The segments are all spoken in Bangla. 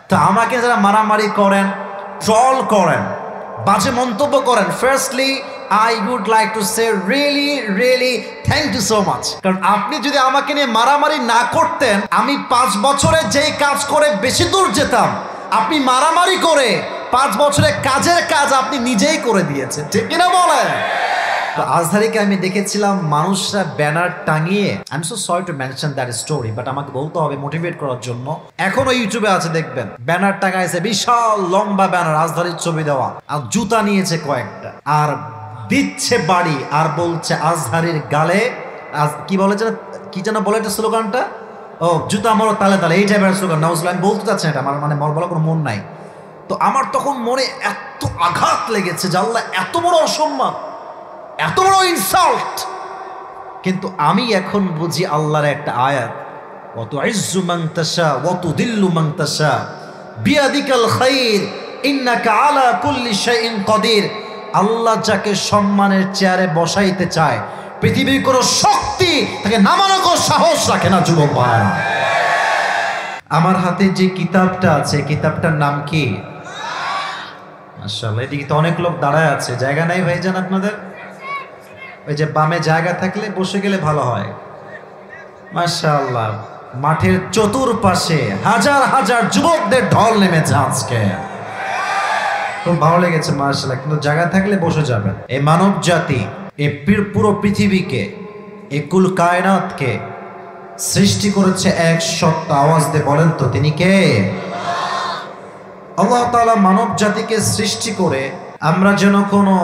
তো আমাকে যারা মারামারি করেন, ট্রল করেন, বাজে মন্তব্য করেন, firstly I would like to say really thank you so much. কারণ আপনি যদি আমাকে নিয়ে মারামারি না করতেন, আমি 5 বছরে যেই কাজ করে বেশি দূর যেতাম, আপনি মারামারি করে 5 বছরে কাজের কাজ আপনি নিজেই করে দিয়েছেন, ঠিক কিনা বলেন? তো আজহারিকে আমি দেখেছিলাম মানুষরা ব্যানার টাঙিয়ে, I am so sorry to mention that story, but আমাকে বলতে হবে মোটিভেট করার জন্য। এখনো ইউটিউবে আছে, দেখবেন ব্যানার টাঙাইছে, বিশাল লম্বা ব্যানার, আজহারির ছবি দেওয়া, আর জুতা নিয়েছে কয়েকটা, আর দিচ্ছে বাড়ি, আর বলছে আজহারির গালে কি বলে যেন, কি যেন বলে একটা স্লোগানটা, ও জুতা মারো তালে তালে, এই টাইপের স্লোগান। নাউজুবিল্লাহ, আমি বলতে চাচ্ছি এটা, আমার মানে বলার কোনো মন নাই। তো আমার তখন মনে এত আঘাত লেগেছে যে আল্লাহ এত বড় অসম্মান, এত বড় ইনসাল্ট। কিন্তু আমি এখন বুঝি আল্লাহর একটা আয়াত, ওয়া তুইজ্জু মান তাশা ওয়া তুযিল্লু মান তাশা বিয়াদিকাল খায়র ইন্নাকা আলা কুল্লি শাইইন কাদির। আল্লাহ যাকে সম্মানের চেয়ারে বসাইতে চায়, পৃথিবীর কোনো শক্তি তাকে নামানোর কোনো সাহস রাখে না। যুবক ভাইরা, আমার হাতে যে কিতাবটা আছে, কিতাবটার নাম কি? মাশাআল্লাহ, এদিকে তো অনেক লোক দাঁড়ায় আছে, জায়গা নাই ভাইজান আপনাদের? ওই যে বামে জায়গা থাকলে বসে গেলে ভালো হয়। মাশাআল্লাহ, মাঠের চতুর্পাশে হাজার হাজার যুবকদের ঢল নেমেছে আজকে, খুব ভালো লেগেছে মাশাআল্লাহ। কিন্তু জায়গা থাকলে বসে যাবেন। এই মানব জাতি, এই পুরো পৃথিবীকে, এই কুল কায়নাতকে সৃষ্টি করেছে এক সত্তা। আওয়াজ দিয়ে বলেন তো তিনি কে? আল্লাহ তাআলা মানব জাতিকে সৃষ্টি করে আমরা যেন কোনো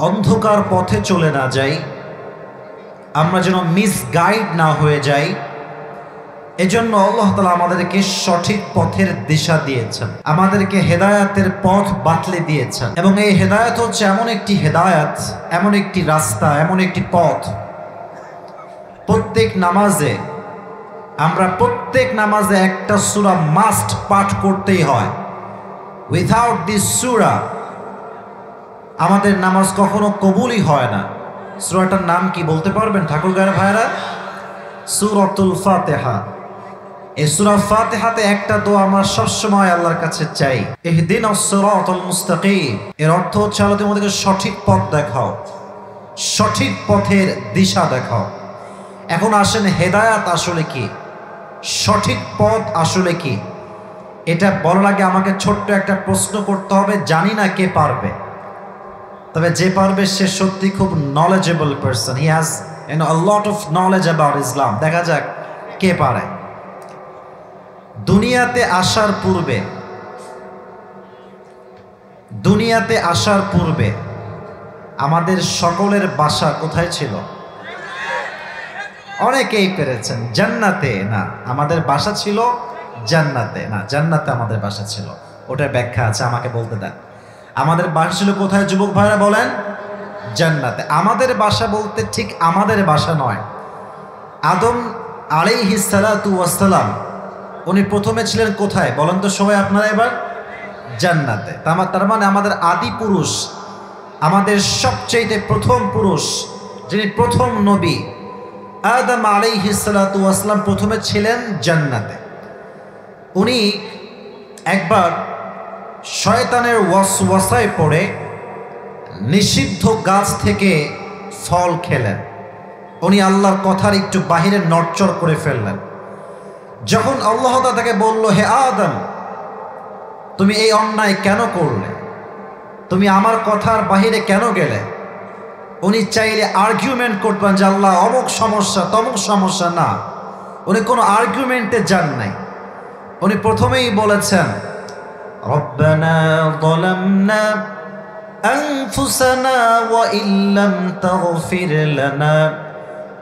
অন্ধকার পথে চলে না যাই, আমরা যেন মিসগাইড না হয়ে যাই, এজন্য আল্লাহ তাআলা আমাদেরকে সঠিক পথের দিশা দিয়েছেন, আমাদেরকে হেদায়েতের পথ বাতলে দিয়েছেন। এবং এই হেদায়েত হচ্ছে এমন একটি হেদায়েত, এমন একটি রাস্তা, এমন একটি পথ, প্রত্যেক নামাজে একটা সূরা মাস্ট পাঠ করতেই হয়। উইথাউট দিস সূরা আমাদের নামাজ কখনো কবুলই হয় না। সূরাটার নাম কি বলতে পারবেন ঠাকুরগাঁয়ের ভাইরা? সূরাতুল ফাতিহা। এই সূরা ফাতিহাতে একটা দোয়া আমরা সবসময় আল্লাহর কাছে চাই, ইহদিনাস সিরাতাল মুস্তাকিম। এর অর্থ হচ্ছে আল্লাহ তুমি আমাদেরকে সঠিক পথ দেখাও, সঠিক পথের দিশা দেখাও। এখন আসেন, হেদায়েত আসলে কি, সঠিক পথ আসলে কি, এটা বলার আগে আমাকে ছোট্ট একটা প্রশ্ন করতে হবে। জানি না কে পারবে, তবে যে পারবে সে সত্যি খুব knowledgeable person, he has a lot of knowledge about Islam। দেখা যাক কে পারে। দুনিয়াতে আসার পূর্বে আমাদের সকলের বাসা কোথায় ছিল? অনেকেই পেরেছেন। জান্নাতে না, আমাদের বাসা ছিল জান্নাতে না, জান্নাতে আমাদের বাসা ছিল, ওটার ব্যাখ্যা আছে, আমাকে বলতে দেন। আমাদের বাসা ছিল কোথায় যুবক ভাইরা বলেন? জান্নাতে। আমাদের বাসা বলতে ঠিক আমাদের বাসা নয়। আদম আলাইহিস সালাতু ওয়াস সালাম উনি প্রথমে ছিলেন কোথায় বলেন তো সবাই আপনারা এবার? জান্নাতে। তার মানে আমাদের আদি পুরুষ, আমাদের সবচেয়ে প্রথম পুরুষ, যিনি প্রথম নবী আদম আলাইহিস সালাতু ওয়াস সালাম প্রথমে ছিলেন জান্নাতে। উনি একবার শয়তানের ওয়াসওয়াসায় পড়ে নিষিদ্ধ গাছ থেকে ফল খেলেন। উনি আল্লাহর কথার একটু বাহিরে নড়চড় করে ফেললেন। যখন আল্লাহ তাকে বলল, হে আদম, তুমি এই অন্যায় কেন করলে, তুমি আমার কথার বাহিরে কেন গেলে? উনি চাইলে আর্গুমেন্ট করতেন যে আল্লাহ অমুক সমস্যা তমুক সমস্যা, না, উনি কোনো আর্গুমেন্টে যান নাই। উনি প্রথমেই বলেছেন, রব্বানা যালামনা আনফুসানা ওয়া ইল্লাম তাগফির লানা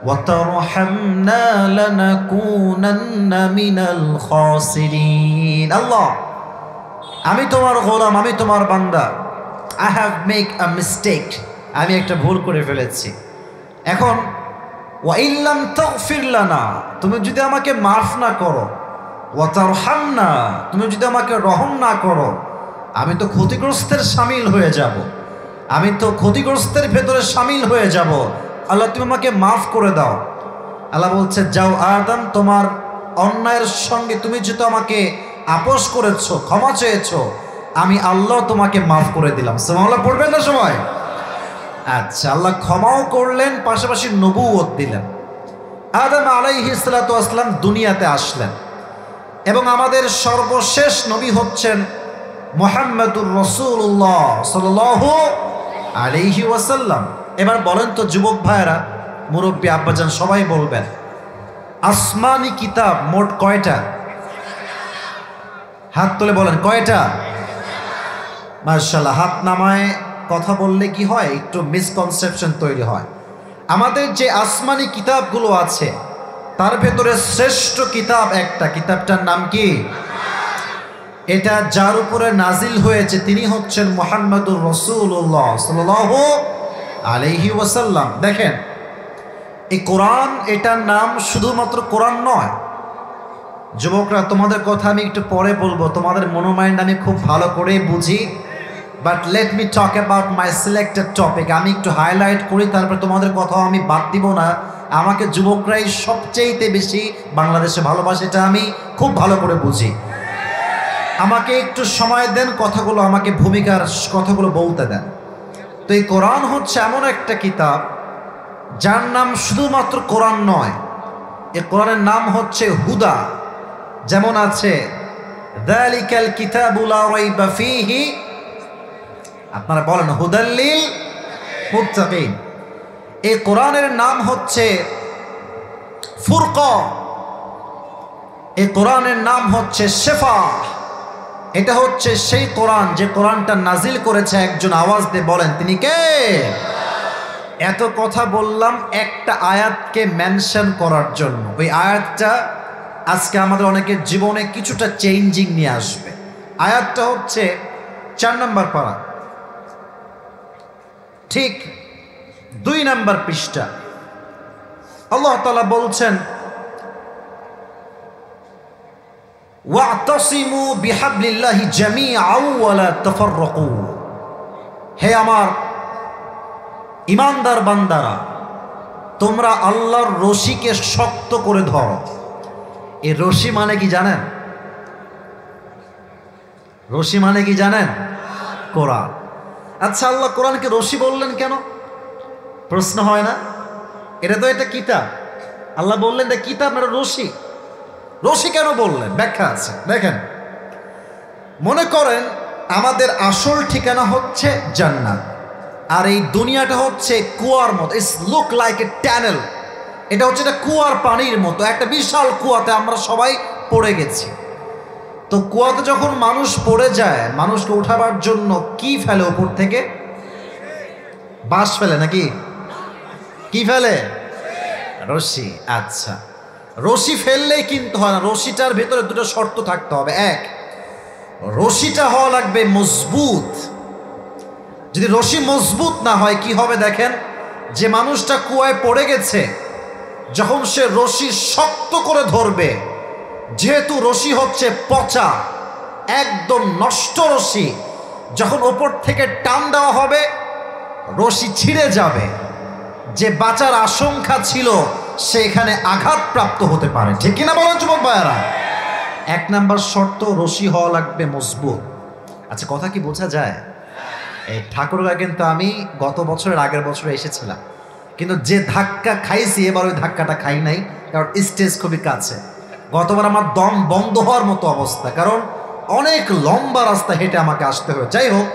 ওয়া তারহামনা লানাকুনান্না মিনাল খাসিরিন। আল্লাহ, আমি তোমার গোলাম, আমি তোমার বান্দা, I have make a mistake, আমি একটা ভুল করে ফেলেছি। এখন ওয়া ইল্লাম তাগফির লানা, তুমি যদি আমাকে মাফ না করো, ওয়া তারহামনা, তুমি যদি আমাকে রহম না করো, আমি তো ক্ষতিগ্রস্তের শামিল হয়ে যাব, আমি তো ক্ষতিগ্রস্তের ভেতরে শামিল হয়ে যাব। আল্লাহ, তুমি আমাকে মাফ করে দাও। আল্লাহ বলছে, যাও আদম, তোমার অন্যায়ের সঙ্গে তুমি যেহেতু আমাকে আপোষ করেছো, ক্ষমা চেয়েছো, আমি আল্লাহ তোমাকে মাফ করে দিলাম। সুবহানাল্লাহ পড়বেন না সবাই? আচ্ছা, আল্লাহ ক্ষমাও করলেন, পাশাপাশি নবুয়ত দিলেন। আদম আলাইহিস সালাতু ওয়াস সালাম দুনিয়াতে আসলেন এবং আমাদের সর্বশেষ নবী হচ্ছেন মুহাম্মাদুর রাসূলুল্লাহ সাল্লাল্লাহু আলাইহি ওয়াসাল্লাম। এবার বলেন তো যুবক ভাইরা, মুরব্বী আব্বাজান সবাই বলবেন, আসমানি কিতাব মোট কয়টা? হাত তুলে বলেন কয়টা? মাশাআল্লাহ। হাত নামায় কথা বললে কি হয়, একটু মিসকনসেপশন তৈরি হয়। আমাদের যে আসমানি কিতাবগুলো আছে তার ভেতরে শ্রেষ্ঠ কিতাব একটা, কিতাবটার নাম কি? এটা যার উপরে নাজিল হয়েছে তিনি হচ্ছেন মুহাম্মাদুর রাসূলুল্লাহ সাল্লাল্লাহু আলাইহি ওয়াসাল্লাম। দেখেন, এই কোরআন, এটার নাম শুধুমাত্র কোরআন নয়। যুবকরা, তোমাদের কথা আমি একটু পরে বলবো, তোমাদের মনোমাইন্ড আমি খুব ভালো করে বুঝি, but let me talk about my selected topic. আমি একটু হাইলাইট করি, তারপরে তোমাদের কথাও আমি বাদ দিব না। আমাকে যুবকরাই সবচেয়েতে বেশি বাংলাদেশে ভালোবাসে, এটা আমি খুব ভালো করে বুঝি। আমাকে একটু সময় দেন, কথাগুলো আমাকে ভূমিকার কথাগুলো বলতে দেন। তো এই কোরআন হচ্ছে এমন একটা কিতাব যার নাম শুধুমাত্র কোরআন নয়, এই কোরআনের নাম হচ্ছে হুদা। যেমন আছে যালিকাল কিতাবু লা রাইবা ফীহি, আপনারা বলেন হুদাল্লিল মুত্তাকিন। এই কোরআনের নাম হচ্ছে ফুরকান, এই কোরআনের নাম হচ্ছে শিফা। এটা হচ্ছে সেই কোরআন যে কোরআনটা নাজিল করেছে একজন, আওয়াজ দিয়ে বলেন তিনি কে? এত কথা বললাম একটা আয়াতকে মেনশন করার জন্য। ওই আয়াতটা আজকে আমাদের অনেকের জীবনে কিছুটা চেঞ্জিং নিয়ে আসবে। আয়াতটা হচ্ছে 4 নম্বর পারা, ঠিক 2 নম্বর পৃষ্ঠা। আল্লাহ তাআলা বলছেন, ওয়াতাসিমু বিহাবলিল্লাহি জামিআন ওয়া লা তাফাররাকু। হে আমার ইমানদার বান্দারা, তোমরা আল্লাহর রশিকে শক্ত করে ধরো। এই রশি মানে কি জানেন? রশি মানে কি জানেন? কোরআন। আচ্ছা, আল্লাহ কোরআনকে রশি বললেন কেন? প্রশ্ন হয় না? এটা তো একটা কিতাব, আল্লাহ বললেন এটা কিতাব না রশি। রশি কেন বললেন? ব্যাখ্যা আছে। দেখেন, মনে করেন আমাদের আসল ঠিকানা হচ্ছে জান্নাত, আর এই দুনিয়াটা হচ্ছে কুয়ার মতো। It's look like A tunnel. এটা হচ্ছে একটা কুয়ার পানির মতো, একটা বিশাল কুয়াতে আমরা সবাই পড়ে গেছি। তো কুয়াতে যখন মানুষ পড়ে যায়, মানুষকে উঠাবার জন্য কি ফেলে উপর থেকে? বাঁশ ফেলে নাকি? কি ফেলে? রশি। আচ্ছা, রশি ফেললেই কিন্তু হয় না, রশিটার ভেতরে দুটো শর্ত থাকতে হবে। এক, রশিটা হওয়া লাগবে মজবুত। যদি রশি মজবুত না হয় কি হবে দেখেন, যে মানুষটা কুয়ায় পড়ে গেছে, যখন সে রশি শক্ত করে ধরবে, যেহেতু রশি হচ্ছে পচা, একদম নষ্ট রশি, যখন ওপর থেকে টান দেওয়া হবে রশি ছিঁড়ে যাবে। যে বাঁচার আশঙ্কা ছিল সেখানে আঘাতপ্রাপ্ত হতে পারে। ঠিক কিনা বলেন যুবক ভাইয়েরা? 1 নাম্বার শর্ত, রশি হওয়া লাগবে মজবুত। আচ্ছা, কথা কি বোঝা যায়? এই ঠাকুরগাঁও কিন্তু আমি গত বছরের আগের বছরে এসেছিলাম, কিন্তু যে ধাক্কা খাইছি এবার ওই ধাক্কাটা খাই নাই, কারণ স্টেজ খুবই কাছে। গতবার আমার দম বন্ধ হওয়ার মতো অবস্থা, কারণ অনেক লম্বা রাস্তা হেঁটে আমাকে আসতে হবে। যাই হোক,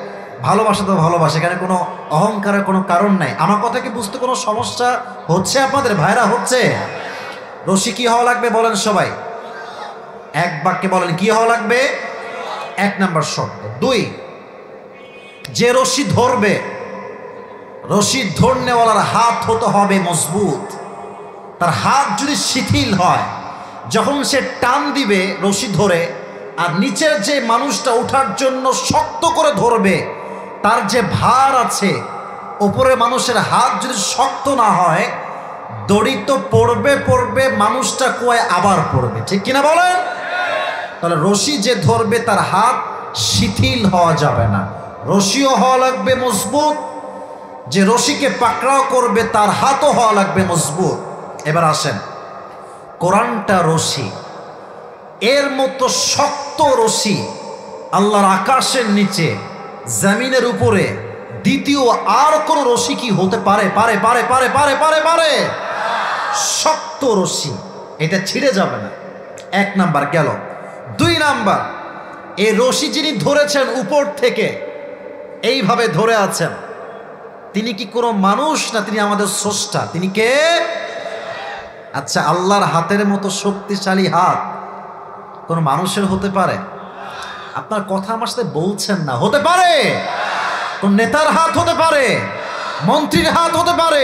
ভালোবাসা তো ভালোবাসা, এখানে কোনো অহংকারের কোনো কারণ নাই। আমার কথা কি বুঝতে কোনো সমস্যা হচ্ছে আপনাদের ভাইরা? হচ্ছে? রশি কি হওয়া লাগবে বলেন সবাই, এক বাক্যে বলেন কি হওয়া লাগবে? 1 নাম্বার শর্ত। 2, যে রশি ধরবে, রশি ধরনেওয়ালার হাত হতে হবে মজবুত। তার হাত যদি শিথিল হয়, যখন সে টান দিবে রশি ধরে, আর নিচের যে মানুষটা ওঠার জন্য শক্ত করে ধরবে, তার যে ভার আছে, ওপরে মানুষের হাত যদি শক্ত না হয়, দড়ি তো পড়বে পড়বে, মানুষটা কুয়ায় আবার পড়বে। ঠিক কিনা বলেন? তাহলে রশি যে ধরবে তার হাত শিথিল হওয়া যাবে না, রশিও হওয়া লাগবে মজবুত। যে রশিকে পাকড়াও করবে তার হাতও হওয়া লাগবে মজবুত। এবার আসেন, কোরআনটা রশি, এর মতো শক্ত রশি আল্লাহর আকাশের নিচে জমিনের উপরে দ্বিতীয় আর কোন রশি কি হতে পারে? পারে পারে পারে পারে পারে পারে শক্ত রশি, এটা ছিঁড়ে যাবে না। এক নাম্বার গেল। দুই নাম্বার, এই রশি যিনি ধরেছেন উপর থেকে এইভাবে ধরে আছেন, তিনি কি কোনো মানুষ না তিনি আমাদের স্রষ্টা? তিনি কে? আচ্ছা, আল্লাহর হাতের মতো শক্তিশালী হাত কোন মানুষের হতে পারে? আপনার কথা আমার সাথে বলছেন না। হতে পারে? কোন নেতার হাত হতে পারে, মন্ত্রীর হাত হতে পারে,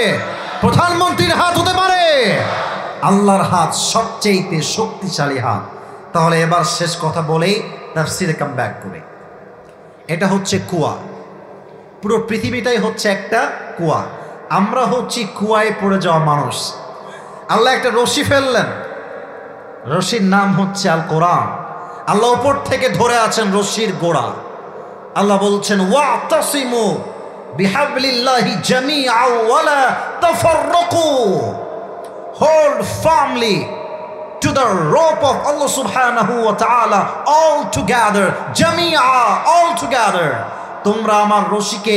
প্রধানমন্ত্রীর হাত হতে পারে। আল্লাহর হাত সবচেয়ে শক্তিশালী হাত। তাহলে এবার শেষ কথা বলেই তাফসীরে কাম ব্যাক করে, এটা হচ্ছে কুয়া। পুরো পৃথিবীটাই হচ্ছে একটা কুয়া। আমরা হচ্ছি কুয়ায় পড়ে যাওয়া মানুষ। আল্লাহ একটা রশি ফেললেন, রশির নাম হচ্ছে আল কোরআন। আল্লাহ উপর থেকে ধরে আছেন রশির গোড়া। আল্লাহ বলছেন ওয়াতাসিমু বিহাবলিল্লাহি জামিআন ওয়া লা তাফাররাকু, hold firmly to the rope of Allah subhanahu wa ta'ala all together, জামিআ, all together। তোমরা আমার রশিকে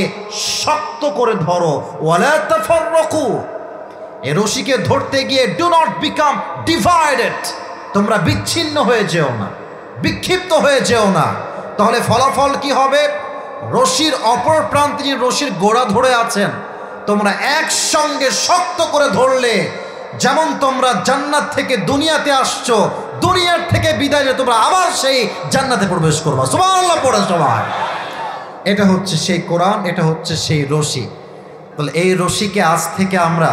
শক্ত করে ধরো, ওয়া লা তাফাররাকু, এই রশিকে ধরতে গিয়ে ডু নট বিকাম ডিভাইডেড, তোমরা বিচ্ছিন্ন হয়ে যেও না, বিক্ষিপ্ত হয়ে যেও না। তাহলে ফলাফল কি হবে? রশির অপর প্রান্তে যিনি রশির গোড়া ধরে আছেন, তোমরা একসঙ্গে শক্ত করে ধরলে যেমন তোমরা জান্নাত থেকে দুনিয়াতে আসছো, দুনিয়ার থেকে বিদায় নিয়ে তোমরা আবার সেই জান্নাতে প্রবেশ করবা। সুবহানাল্লাহ পড়ে সবাই। এটা হচ্ছে সেই কোরআন, এটা হচ্ছে সেই রশি। তাহলে এই রশিকে আজ থেকে আমরা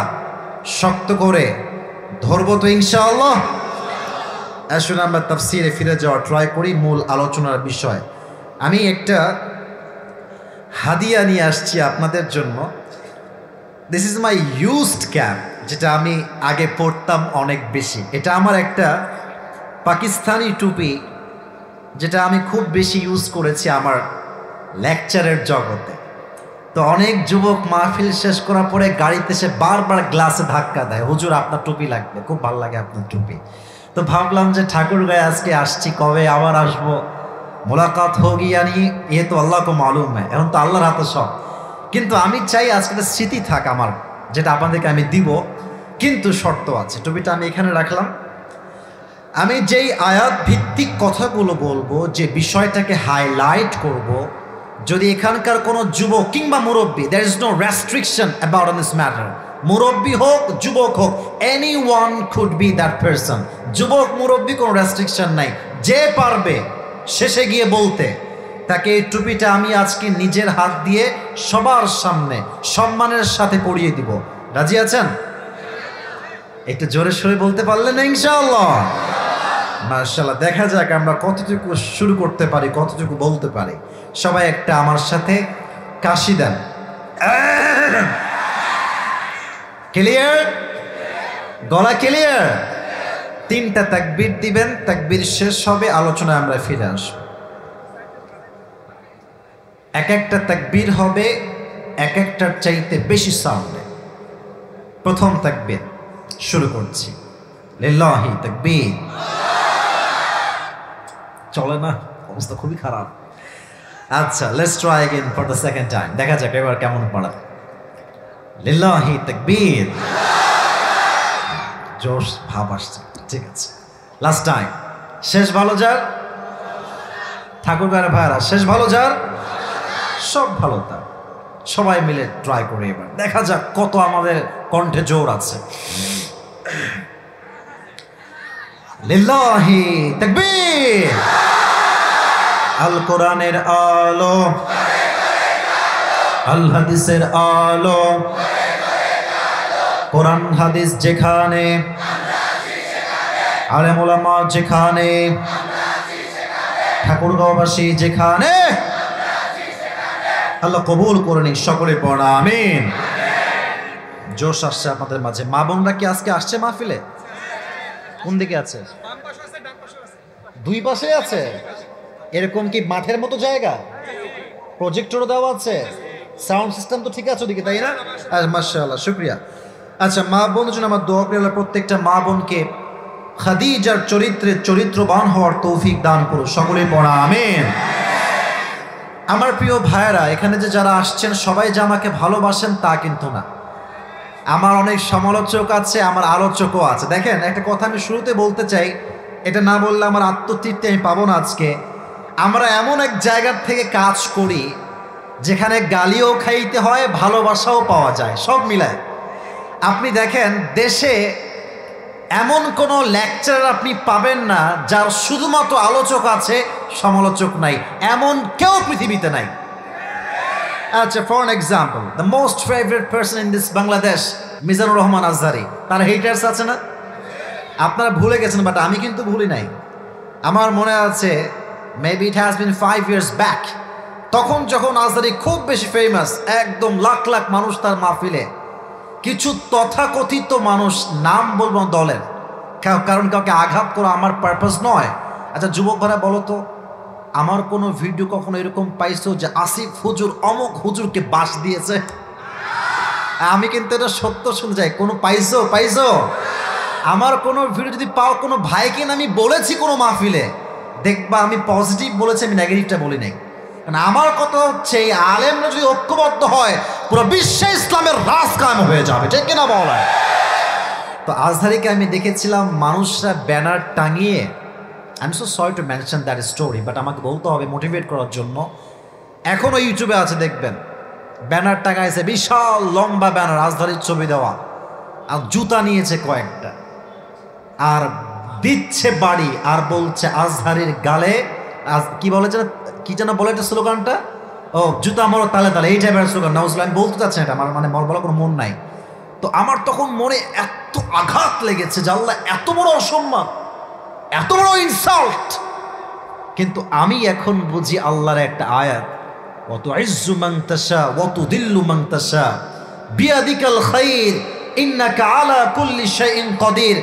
শক্ত করে ধরবো তো ইনশাআল্লাহ। আসলে আমরা তাফসীরে ফিরে যাওয়া ট্রাই করি মূল আলোচনার বিষয়। আমি একটা হাদিয়া নিয়ে আসছি আপনাদের জন্য। This is my used cap, যেটা আমি আগে পড়তাম অনেক বেশি। এটা আমার একটা পাকিস্তানি টুপি, যেটা আমি খুব বেশি ইউজ করেছি আমার লেকচারের জগতে। তো অনেক যুবক মাহফিল শেষ করার পরে গাড়িতে এসে বারবার গ্লাসে ধাক্কা দেয়, হুজুর আপনার টুপি লাগবে, খুব ভালো লাগে আপনার টুপি। তো ভাবলাম যে ঠাকুরগাঁয়ে আজকে আসছি, কবে আবার আসবো, মোলাকাত হোগি ইয়ানি এ তো আল্লাহ কো মালুম হয়, এখন তো আল্লাহর হাতে সব। কিন্তু আমি চাই আজকে একটা স্মৃতি থাক আমার, যেটা আপনাদেরকে আমি দিব, কিন্তু শর্ত আছে। টুপিটা আমি এখানে রাখলাম। আমি যেই আয়াত ভিত্তিক কথাগুলো বলবো, যে বিষয়টাকে হাইলাইট করব, যদি এখানকার কোনো যুবক কিংবা মুরব্বী, there is no restriction about this matter, মুরব্বী হোক যুবক হোক, anyone could be that person. যুবক মুরব্বী কোনো রেস্ট্রিকশন নাই, যে পারবে শেষে গিয়ে বলতে, তাকে এই টুপিটা আমি আজকে নিজের হাত দিয়ে সবার সামনে সম্মানের সাথে পরিয়ে দিব। রাজি আছেন? একটু জোরে সোরে বলতে পারলেন না ইনশাআল্লাহ? মাশাআল্লাহ। দেখা যাক আমরা কতটুকু শুরু করতে পারি, কতটুকু বলতে পারি। সবাই একটা আমার সাথে কাশি দেন। ক্লিয়ার? গলা ক্লিয়ার? তিনটা তাকবীর দিবেন, তাকবীর শেষ হবে, আলোচনায় আমরা ফিরে আসবো। এক একটা তাকবীর হবে এক একটার চাইতে বেশি সাউন্ডে। প্রথম তাকবীর শুরু করছি, লিল্লাহি তাকবীর। চলে না, অবস্থা খুবই খারাপ। আচ্ছা, let's try again for the second time. দেখা যাক এবার কেমন পড়া। লিল্লাহি তাকবীর। জোশ ভাব আসছে, ঠিক আছে। Last time. শেষ ভালো যার, ঠাকুরগাঁয়ের ভাইরা, শেষ ভালো যার, সব ভালো তার। সবাই মিলে ট্রাই করে এবার দেখা যাক কত আমাদের কণ্ঠে জোর আছে। লিল্লাহি তাকবীর। আল কোরআনের আলো, আল হাদিসের আলো, কোরআন হাদিস যেখানে, আলেম ওলামা যেখানে, ঠাকুরগাঁওবাসী যেখানে, আল্লাহ কবুল করে নিন। সকলে পড়া আমিন। জোশ আসছে আপনাদের মাঝে। মা বোনরা কি আজকে আসছে মাহফিলে? কোন দিকে আছে? দুই পাশে আছে। এরকম কি মাঠের মতো জায়গা? প্রজেক্টরও দেওয়া আছে, সাউন্ড সিস্টেম তো ঠিক আছে ওদিকে, তাই না? মাশাআল্লাহ, শুকরিয়া। আচ্ছা, মা বোনদের জন্য আমার দোয়া করি, আল্লাহ প্রত্যেকটা মা বোনকে খাদিজার চরিত্রে চরিত্রবান হওয়ার তৌফিক দান করো, সকলে পড়া আমিন। আমার প্রিয় ভাইয়েরা, এখানে যে যারা আসছেন সবাই যে আমাকে ভালোবাসেন তা কিন্তু না। আমার অনেক সমালোচক আছে, আমার আলোচকও আছে। দেখেন, একটা কথা আমি শুরুতে বলতে চাই, এটা না বললে আমার আত্মতৃপ্তি আমি পাবো না আজকে। আমরা এমন এক জায়গার থেকে কাজ করি যেখানে গালিও খাইতে হয়, ভালোবাসাও পাওয়া যায়, সব মিলায়। আপনি দেখেন, দেশে এমন কোনো লেকচারার আপনি পাবেন না যার শুধুমাত্র আলোচক আছে, সমালোচক নাই, এমন কেউ পৃথিবীতে নাই। আচ্ছা, for an example, the most favourite person in this Bangladesh, Mizanur Rahman Azhari, তার হেটার্স আছে না? আপনারা ভুলে গেছেন, বাট আমি কিন্তু ভুলি নাই। আমার মনে আছে, maybe it has been 5 years back, তখন যখন আজহারি খুব বেশি ফেমাস, একদম লাখ লাখ মানুষ তার মাহফিলে, কিছু তথাকথিত মানুষ, নাম বলবো দলের, কারণ কাউকে আঘাত করা আমার পারপাস নয়। আচ্ছা যুবক ভাইরা বলো তো, আমার কোনো ভিডিও কখনো এরকম পাইছো যে আসিফ হুজুর অমুক হুজুরকে বাস দিয়েছে? আমি কিন্তু এটা সত্য শুনে যাই, কোনো পাইছো? আমার কোনো ভিডিও যদি পাও, কোনো ভাইকে আমি বলেছি কোনো মাহফিলে, দেখবা আমি পজিটিভ বলেছি, আমি নেগেটিভটা বলি নাই। কারণ আমার কথা হচ্ছে, এই আলেমরা যদি ঐক্যবদ্ধ হয়, পুরো বিশ্বে ইসলামের রাজ কায়েম হয়ে যাবে, ঠিক কিনা বলা? তো আজহারিকে আমি দেখেছিলাম মানুষরা ব্যানার টাঙিয়ে, I am so sorry to mention that story, but আমাকে বলতে হবে মোটিভেট করার জন্য। এখনও ইউটিউবে আছে, দেখবেন, ব্যানার টাঙাইছে, বিশাল লম্বা ব্যানার, আজহারির ছবি দেওয়া, আর জুতা নিয়েছে কয়েকটা, আর দিচ্ছে বাড়ি, আর বলছে আজহারির গালে, কি বলে যেন, কি যেন বলে একটা স্লোগানটা, ও জুতা মারো তালে তালে, এই টাইপের স্লোগান। নাউজুবিল্লাহ, আমি বলতে চাচ্ছি এটা, আমার মানে বলার কোনো মন নাই। তো আমার তখন মনে এত আঘাত লেগেছে যে আল্লাহ, এত বড় অসম্মান, এত বড় ইনসাল্ট। কিন্তু আমি এখন বুঝি আল্লাহর একটা আয়াত, ওয়া তুইজ্জু মান তাশা ওয়া তুযিল্লু মান তাশা বিয়াদিকাল খায়র ইন্নাকা আলা কুল্লি শাইইন কাদির।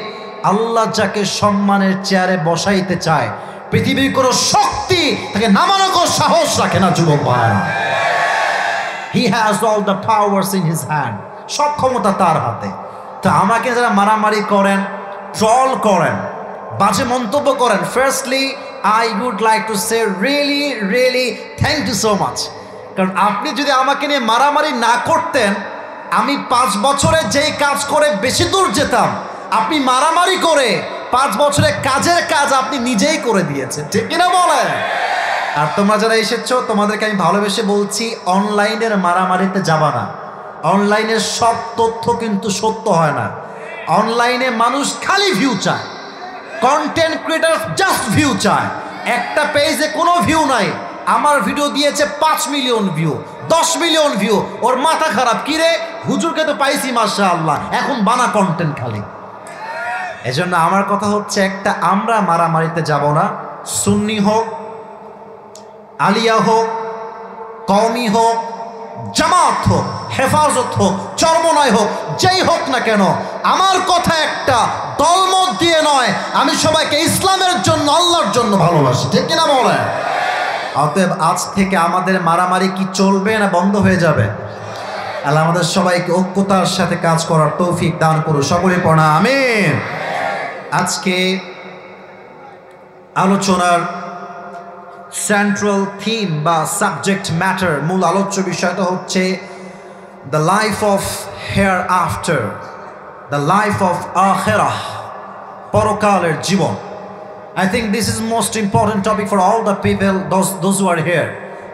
আল্লাহ যাকে সম্মানের চেয়ারে বসাইতে চায়, পৃথিবীর কোনো শক্তি তাকে নামানোর কোনো সাহস রাখে না, যুবক ভাইরা। He has all the powers in his hand, সব ক্ষমতা তার হাতে। তো আমাকে যারা মারামারি করেন, ট্রল করেন, বাজে মন্তব্য করেন, firstly I would like to say really really thank you so much. কারণ আপনি যদি আমাকে নিয়ে মারামারি না করতেন, আমি 5 বছরে যেই কাজ করে বেশি দূর যেতাম, আপনি মারামারি করে 5 বছরে কাজের কাজ আপনি নিজেই করে দিয়েছেন, ঠিক কিনা বলেন? আর তোমরা যারা এসেছো, তোমাদেরকে আমি ভালোবেসে বলছি, অনলাইনের মারামারিতে যাবা না। অনলাইনের সব তথ্য কিন্তু সত্য হয় না। অনলাইনে মানুষ খালি ভিউ চায়, কন্টেন্ট ক্রিয়েটর জাস্ট ভিউ চায়। একটা পেজে কোনো ভিউ নাই, আমার ভিডিও দিয়েছে 5 মিলিয়ন ভিউ, 10 মিলিয়ন ভিউ, ওর মাথা খারাপ, কিরে হুজুরকে তো পাইছি মাশাআল্লাহ, এখন বানা কন্টেন্ট খালি। এজন্য আমার কথা হচ্ছে একটা, আমরা মারামারিতে যাব না। সুন্নি হোক, আলিয়া হোক, কওমি হোক, জামাত হোক, হেফাজত হোক, চরমনাই হোক, যেই হোক না কেন, আমার কথা একটা, দলমত দিয়ে নয়, আমি সবাইকে ইসলামের জন্য, আল্লাহর জন্য ভালোবাসি, ঠিক কিনা বলেন? অতএব আজ থেকে আমাদের মারামারি কি চলবে না বন্ধ হয়ে যাবে? আল্লাহ আমাদের সবাইকে ঐক্যতার সাথে কাজ করার তৌফিক দান করুন, সকলে পড়া আমিন। আজকে আলোচনার সেন্ট্রাল থিম বা সাবজেক্ট ম্যাটার, মূল আলোচ্য বিষয়টা হচ্ছে the life of hereafter, the life of আখিরাহ, পরকালের জীবন। I think this is most important topic for all the people, those who are here.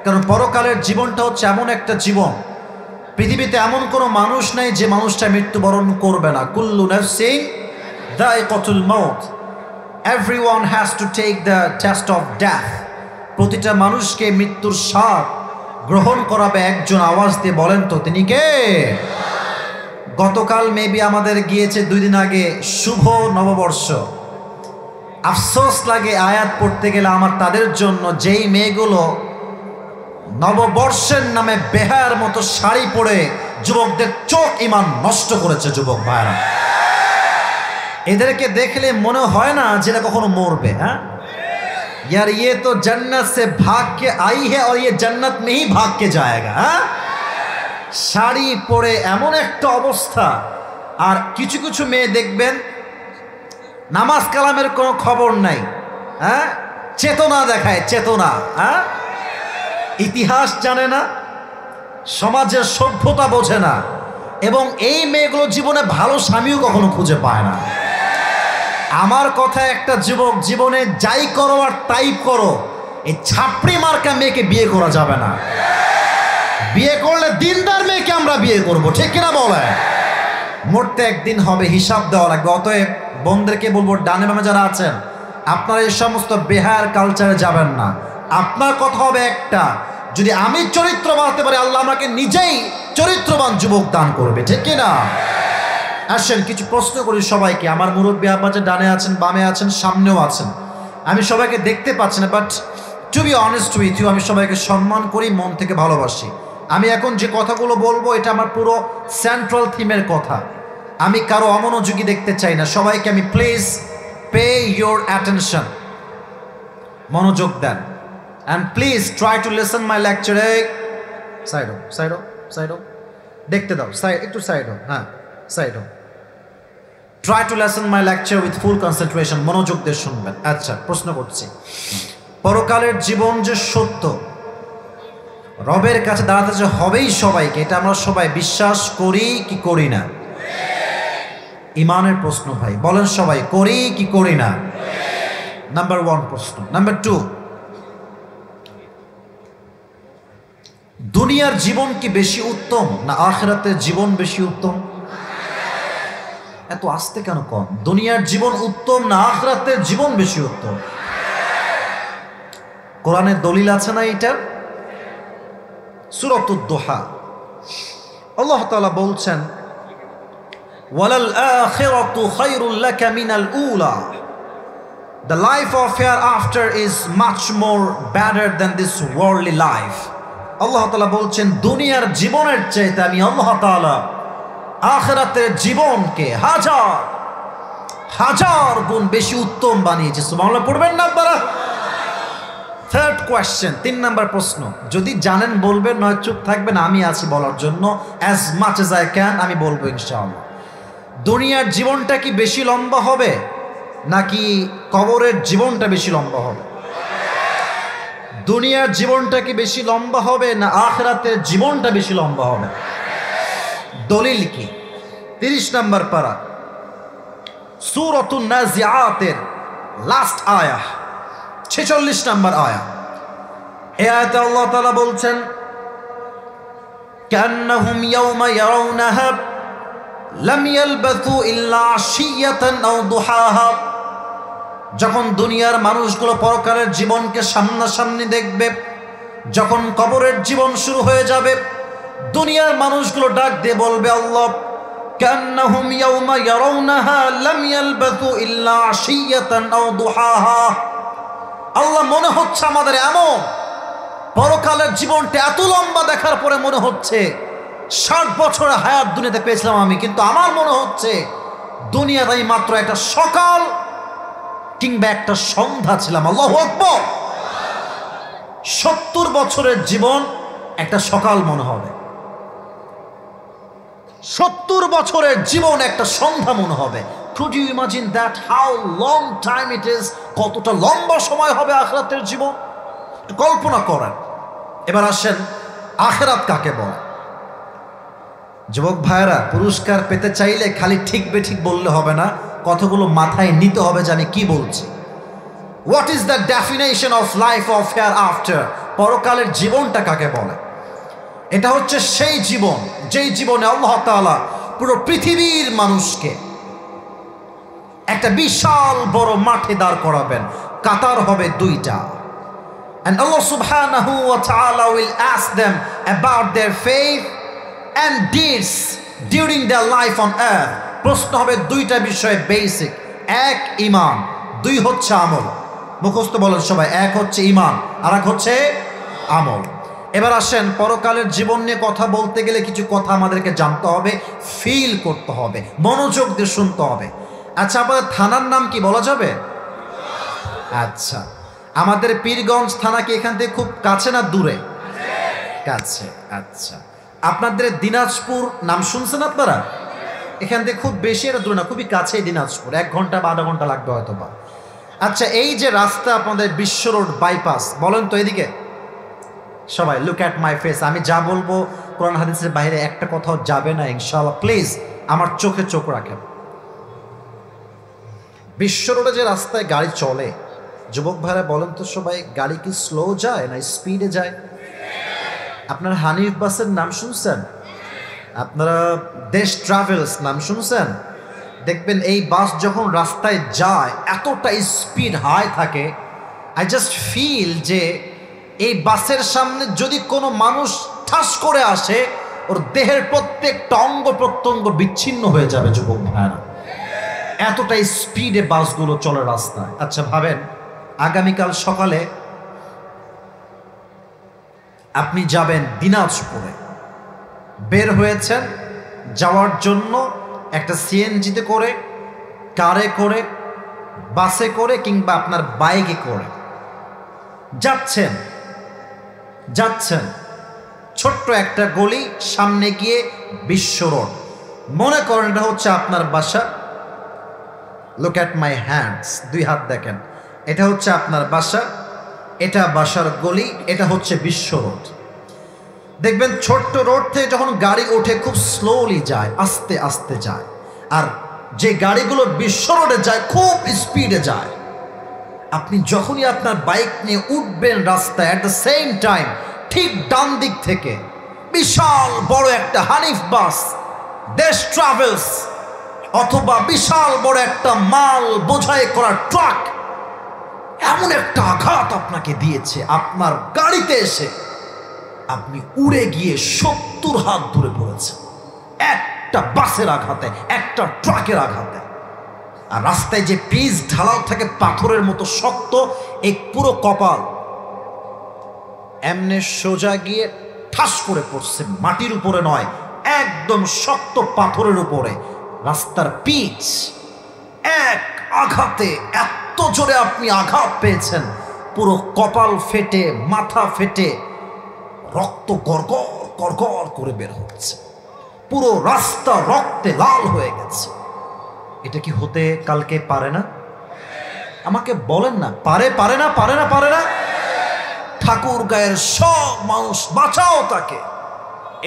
কারণ পরকালের জীবনটা হচ্ছে এমন একটা জীবন, পৃথিবীতে এমন কোনো মানুষ নাই যে মানুষটা মৃত্যুবরণ করবে না। কুল্লু নাফসিন যায়কাতুল মাউত, everyone has to take the test of death. প্রতিটা মানুষকে মৃত্যুর স্বাদ গ্রহণ করাবে একজন। আওয়াজ দিয়ে বলেন তো তিনি কে? গতকাল মেবি আমাদের গিয়েছে 2 দিন আগে শুভ নববর্ষ। আফসোস লাগে আয়াত পড়তে গেলে আমার তাদের জন্য, যেই মেয়েগুলো নববর্ষের নামে বেহায়ার মতো শাড়ি পরে যুবকদের চোখ ইমান নষ্ট করেছে। যুবক ভাইরা, এদেরকে দেখলে মনে হয় না যেটা কখনো মরবে। হ্যাঁ यार, ये तो जन्नत से भाग के आई है और ये जन्नत में ही भाग के जाएगा। হ্যাঁ, শাড়ি পরে এমন একটা অবস্থা। আর কিছু কিছু মেয়ে দেখবেন নামাজ কালামের কোনো খবর নাই, হ্যাঁ, চেতনা দেখায়, চেতনা, হ্যাঁ, ইতিহাস জানে না, সমাজের সভ্যতা বোঝে না, এবং এই মেয়েগুলো জীবনে ভালো স্বামীও কখনো খুঁজে পায় না। আমার কথা, একটা যুবক জীবনে যাই করো আর তাই করো, এই ছাপড়ি মার্কা মেয়েকে বিয়ে করা যাবে না। বিয়ে করলে দিনদার মেয়েকে আমরা বিয়ে করব, ঠিক কিনা বলে? মরতে একদিন হবে, হিসাব দেওয়া লাগবে। অতএব বোনদেরকে বলবো, ডানে বামে যারা আছেন, আপনারা এই সমস্ত বেহার কালচারে যাবেন না। আপনার কথা হবে একটা, যদি আমি চরিত্র বানাতে পারি, আল্লাহ আমাকে নিজেই চরিত্রবান যুবক দান করবে, ঠিক কিনা? আসেন কিছু প্রশ্ন করি সবাইকে। আমার মুরব্বী আব্বা যে ডানে আছেন, বামে আছেন, সামনেও আছেন, আমি সবাইকে দেখতে পাচ্ছি না, but to be honest with you, আমি সবাইকে সম্মান করি, মন থেকে ভালোবাসি। আমি এখন যে কথাগুলো বলবো, এটা আমার পুরো সেন্ট্রাল থিমের কথা। আমি কারো অমনোযোগী দেখতে চাই না। সবাইকে আমি প্লিজ পে ইউর অ্যাটেনশন, মনোযোগ দেন, and please try to listen my lecture. Side হোক, সাইড হোক, সাইড হোক, দেখতে দাও, সাইড, একটু সাইড হোক, হ্যাঁ সাইড হোক। Try to listen my lecture with full concentration, মনোযোগ দিয়ে শুনবেন। আচ্ছা, প্রশ্ন করছি, পরকালের জীবন যে সত্য, রবের কাছে দাঁড়াতে যে হবেই সবাইকে, এটা আমরা সবাই বিশ্বাস করি কি করি না? ইমানের প্রশ্ন ভাই, বলেন সবাই, করি কি করি না? নাম্বার 1 প্রশ্ন। নাম্বার 2, দুনিয়ার জীবন কি বেশি উত্তম না আখিরাতের জীবন বেশি উত্তম? এত আস্তে কেন কম? দুনিয়ার জীবন উত্তম না আখিরাতের জীবন বেশি উত্তম? কোরআনের দলিল আছে না এটার? সূরাতুদ দুহা, আল্লাহ তাআলা বলছেন, ওয়ালাল আখিরাতু খায়রুল লাকা মিনাল উলা, the life of hereafter is much more better than this worldly life. আল্লাহ তাআলা বলছেন, দুনিয়ার জীবনের চাইতে আমি আল্লাহ তাআলা আখিরাতের জীবনকে হাজার হাজার গুণ বেশি উত্তম বানিয়েছি। সুবহানাল্লাহ পড়বেন না আপনারা? থার্ড কোয়েশ্চেন, 3 নাম্বার প্রশ্ন। যদি জানেন বলবেন, নয় চুপ থাকবেন, আমি আছি বলার জন্য। As much as I can আমি বলবো ইনশাআল্লাহ। দুনিয়ার জীবনটা কি বেশি লম্বা হবে নাকি কবরের জীবনটা বেশি লম্বা হবে? দুনিয়ার জীবনটা কি বেশি লম্বা হবে না আখিরাতের জীবনটা বেশি লম্বা হবে? দলিল কি? 30 নাম্বার পারা, সূরাতুন নাজিআতের লাস্ট আয়াহ, 46 নাম্বার আয়াহ। এই আয়াতে আল্লাহ তাআলা বলছেন, কান্নাহুম ইয়াওমা ইয়ারাউনাহা লাম ইয়ালবাথু ইল্লা আশিয়াতান আও দুহাহা। যখন দুনিয়ার মানুষগুলো পরকালের জীবনকে সামনাসামনি দেখবে, যখন কবরের জীবন শুরু হয়ে যাবে, দুনিয়ার মানুষগুলো ডাক দিয়ে বলবে, আল্লাহ, কান্নাহুম ইয়াওমা ইয়ারাউনাহা লাম ইয়ালবাথু ইল্লা আশিয়াতান আও দুহাহা। আল্লাহ, মনে হচ্ছে আমাদের এমন পরকালের জীবনটা এত লম্বা দেখার পরে মনে হচ্ছে 60 বছরের হায়াত দুনিয়াতে পেয়েছিলাম আমি, কিন্তু আমার মনে হচ্ছে দুনিয়াতে আমি মাত্র একটা সকাল কিংবা একটা সন্ধ্যা ছিলাম। আল্লাহু আকবার। 70 বছরের জীবন একটা সকাল মনে হবে, 70 বছরের জীবন একটা সন্ধ্যা মনে হবে। Could you imagine that? How long time it is? কতটা লম্বা সময় হবে আখিরাতের জীবন, কল্পনা করেন। এবার আসেন, আখিরাত কাকে বলে? যুবক ভাইয়েরা, পুরস্কার পেতে চাইলে খালি ঠিক বেঠিক বললে হবে না, কথাগুলো মাথায় নিতে হবে যে আমি কি বলছি। What is the definition of life of hereafter? পরকালের জীবনটা কাকে বলে? এটা হচ্ছে সেই জীবন যেই জীবনে আল্লাহ তাআলা পুরো পৃথিবীর মানুষকে একটা বিশাল বড় মাঠে দাঁড় করাবেন, কাতার হবে 2টা, and Allah subhanahu wa ta'ala will ask them about their faith and deeds during their life on earth. প্রশ্ন হবে 2টা বিষয়ে বেসিক, 1 ঈমান, 2 হচ্ছে আমল। মুখস্থ বলেন সবাই, 1 হচ্ছে ঈমান আর 1 হচ্ছে আমল। এবার আসেন, পরকালের জীবন নিয়ে কথা বলতে গেলে কিছু কথা আমাদেরকে জানতে হবে, ফিল করতে হবে, মনোযোগ দিয়ে শুনতে হবে। আচ্ছা, আপনাদের থানার নাম কি বলা যাবে? আচ্ছা, আমাদের পীরগঞ্জ থানা কি এখান থেকে খুব কাছে না দূরে? কাছে। আচ্ছা, আপনাদের দিনাজপুর নাম শুনছেন আপনারা? এখান থেকে খুব বেশি এটা দূর না, খুবই কাছেই দিনাজপুর, 1 ঘন্টা বা আধা ঘন্টা লাগবে হয়তো বা। আচ্ছা, এই যে রাস্তা আপনাদের বিশ্ব রোড বাইপাস, বলেন তো এদিকে সবাই লুক অ্যাট মাই ফেস, আমি যা বলবো কোরআন হাদিসের বাইরে একটা কথাও যাবে না ইনশাআল্লাহ, প্লিজ আমার চোখে চোখ রাখেন। বিশ্ব রোডে যে রাস্তায় গাড়ি চলে, যুবক ভাইরা বলেন তো সবাই, গাড়ি কি স্লো যায় না স্পিডে যায়? আপনারা হানিফ বাসের নাম শুনছেন? আপনারা দেশ ট্রাভেলস নাম শুনছেন? দেখবেন এই বাস যখন রাস্তায় যায় এতটা স্পিড হাই থাকে, আই জাস্ট ফিল যে এই বাসের সামনে যদি কোনো মানুষ ঠাস করে আসে, ওর দেহের প্রত্যেকটা অঙ্গ প্রত্যঙ্গ বিচ্ছিন্ন হয়ে যাবে যুবক ভাইরা, এতটা স্পিডে বাসগুলো চলে রাস্তায়। আচ্ছা ভাবেন, আগামীকাল সকালে আপনি যাবেন দিনাজপুরে, বের হয়েছেন যাওয়ার জন্য একটা সিএনজিতে করে, কারে করে, বাসে করে কিংবা আপনার বাইকে করে যাচ্ছেন, ছোট্ট একটা গলি, সামনে গিয়ে বিশ্ব রোড, মনে করেন এটা হচ্ছে আপনার বাসা। লুক অ্যাট মাই হ্যান্ডস, 2 হাত দেখেন, এটা হচ্ছে আপনার বাসা, এটা বাসার গলি, এটা হচ্ছে বিশ্ব রোড। দেখবেন ছোট্ট রোড থেকে যখন গাড়ি ওঠে খুব স্লোলি যায়, আস্তে আস্তে যায়, আর যে গাড়িগুলো বিশ্ব রোডে যায় খুব স্পিডে যায়। আপনি যখনই আপনার বাইক নিয়ে উঠবেন রাস্তায়, অ্যাট দ্য সেম টাইম ঠিক ডান দিক থেকে বিশাল বড় একটা হানিফ বাস, দেশ ট্রাভেলস, অথবা বিশাল বড় একটা মাল বোঝাই করা ট্রাক এমন একটা আঘাত আপনাকে দিয়েছে, আপনার গাড়িতে এসে আপনি উড়ে গিয়ে 70 হাত দূরে পড়েছেন, একটা বাসের আঘাতে, একটা ট্রাকের আঘাতে। আর রাস্তায় যে পিচ ঢালাও থাকে পাথরের মতো শক্ত, এই পুরো কপাল এমনে সোজা গিয়ে ঠাস করে পড়ছে, মাটির উপরে নয়, একদম শক্ত পাথরের উপরে। রাস্তার পিচ, এক আঘাতে এত জোরে আপনি আঘাত পেয়েছেন, পুরো কপাল ফেটে, মাথা ফেটে রক্ত গড়গড় গড়গড় করে বের হচ্ছে, পুরো রাস্তা রক্তে লাল হয়ে গেছে। এটা কি হতে কালকে পারে না? আমাকে বলেন না, পারে না? ঠাকুর গায়ের সব মানুষ বাঁচাও তাকে,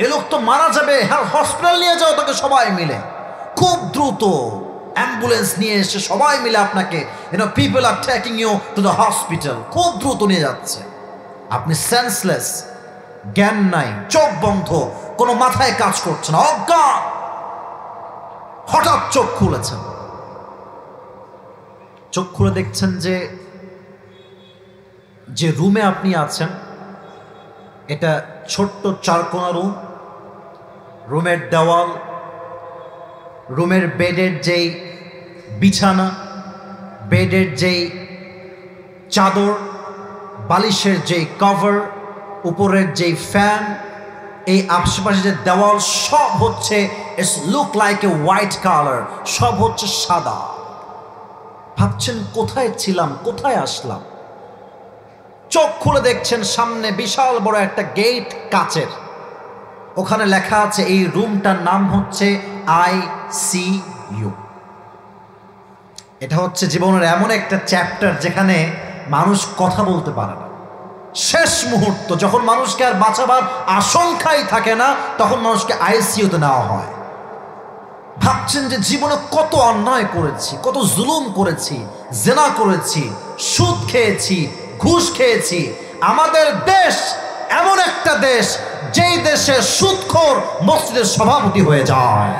এ লোক তো মারা যাবে, হসপিটাল নিয়ে যাও তাকে সবাই মিলে, খুব দ্রুত অ্যাম্বুলেন্স নিয়ে এসে সবাই মিলে আপনাকে, people are taking you to the hospital, খুব দ্রুত নিয়ে যাচ্ছে। আপনি সেন্সলেস, জ্ঞান নাই, চোখ বন্ধ, কোনো মাথায় কাজ করছে না, অজ্ঞান। হঠাৎ চোখ খুলেছেন, চোখ খুলে দেখছেন যে রুমে আপনি আছেন এটা ছোট্ট 4 কোণা রুম। রুমের দেওয়াল, রুমের বেডের যেই বিছানা, বেডের যেই চাদর, বালিশের যেই কভার, উপরের যেই ফ্যান, এই আশেপাশে যে দেওয়াল, সব হচ্ছে it's look like a white colour, সব হচ্ছে সাদা। ভাবছেন কোথায় ছিলাম, কোথায় আসলাম? চোখ খুলে দেখছেন সামনে বিশাল বড় একটা গেট, কাচের, ওখানে লেখা আছে এই রুমটার নাম হচ্ছে ICU। এটা হচ্ছে জীবনের এমন একটা চ্যাপ্টার যেখানে মানুষ কথা বলতে পারে না। শেষ মুহূর্ত, যখন মানুষকে আর বাঁচাবার আশঙ্কাই থাকে না, তখন মানুষকে ICUতে নেওয়া হয়। ভাবছেন যে জীবনে কত অন্যায় করেছি, কত জুলুম করেছি, জেনা করেছি, সুদ খেয়েছি, ঘুষ খেয়েছি। আমাদের দেশ এমন একটা দেশ, যেই দেশে সুদখোর মসজিদের সভাপতি হয়ে যায়,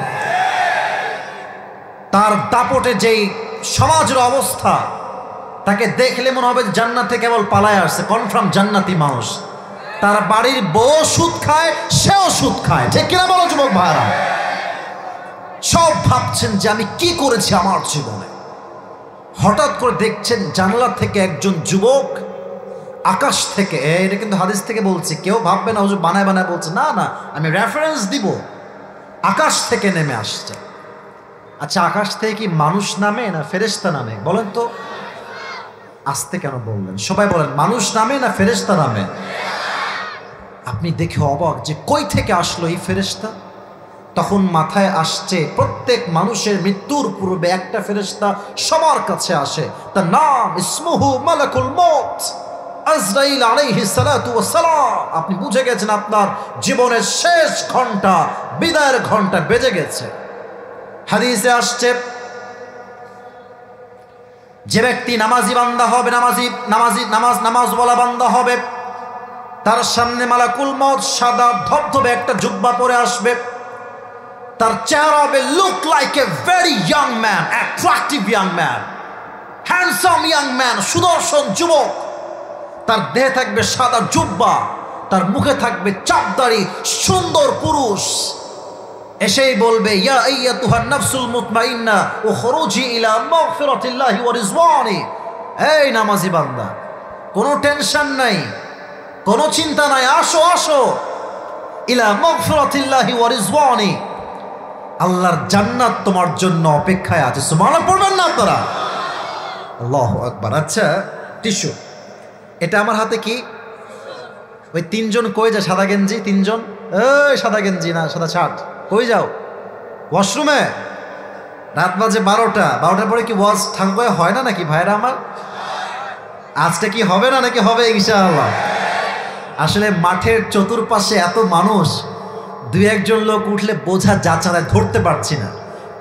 তার দাপটে যেই সমাজের অবস্থা, তাকে দেখলে মনে হবে জান্নাতে কেবল পালায় আসছে, কনফার্ম জান্নাতি মানুষ। তার বাড়ির বউ সুদ খায়, সেও সুদ খায়, ঠিক কিনা বলো যুবক ভাইরা? সব ভাবছেন যে আমি কি করেছি আমার জীবনে। হঠাৎ করে দেখছেন জানলা থেকে একজন যুবক আকাশ থেকে, এটা কিন্তু হাদিস থেকে বলছি, কেউ ভাববে না হুজুর বানায় বানায় বলছে, না না, আমি রেফারেন্স দিব। আকাশ থেকে নেমে আসছে। আচ্ছা, আকাশ থেকে কি মানুষ নামে না ফেরেশতা নামে? বলেন তো। আসতে কেন বললেন? সবাই বলেন, মানুষ নামে না ফেরেশতা নামে? আপনি দেখে অবাক যে কই থেকে আসলো এই ফেরেশতা, তখন মাথায় আসছে প্রত্যেক মানুষের মৃত্যুর পূর্বে একটা ফেরেশতা সবার কাছে আসে, তার নাম ইসমুহু মালাকুল মউত, আজরাইল আলাইহিস সালাতু ওয়াস সালাম। আপনি বুঝে গেছেন আপনার জীবনের শেষ ঘন্টা, বিদায়ের ঘন্টা বেজে গেছে। হাদিসে আসছে যে ব্যক্তি নামাজি বান্দা হবে, নামাজওয়ালা বান্দা হবে, তার সামনে মালাকুল মউত সাদা ধবধবে একটা জুব্বা পরে আসবে। তার চেহারা হবে look like a very young man, attractive young man, handsome young man, সুদর্শন যুবক। তার দেহে থাকবে সাদা জুব্বা, তার মুখে থাকবে চাপদাড়ি, সুন্দর পুরুষ। এসেই বলবে, ইয়া আইয়াতুহান নাফসুল মুতমাইন্না উখরুজি ইলা মাগফিরাতিল্লাহি ওয়া রিজওয়ানি। এই নামাজি বান্দা, কোনো টেনশন নাই, কোনো চিন্তা নাই, আসো আসো, ইলা মাগফিরাতিল্লাহি ওয়া রিজওয়ানি, আল্লাহর জান্নাত তোমার জন্য অপেক্ষায় আছে। সুবহানাল্লাহ পড়বেন না আপনারা? আল্লাহু আকবার। আচ্ছা, টিস্যু এটা আমার হাতে কি? ওই তিনজন কই যায়? সাদা গেঞ্জি তিনজন, এই সাদা গেঞ্জি না সাদা শার্ট, কই যাও? ওয়াশরুমে। রাত বাজে 12টার পরে কি ওয়াজ ঠাকুর হয় না নাকি ভাইরা আমার? আজকে কি হবে না নাকি হবে ইনশাআল্লাহ? আসলে মাঠের চতুর্পাশে এত মানুষ, দুই একজন লোক উঠলে বোঝা যাচ্ছে না, ধরতে পারছি না।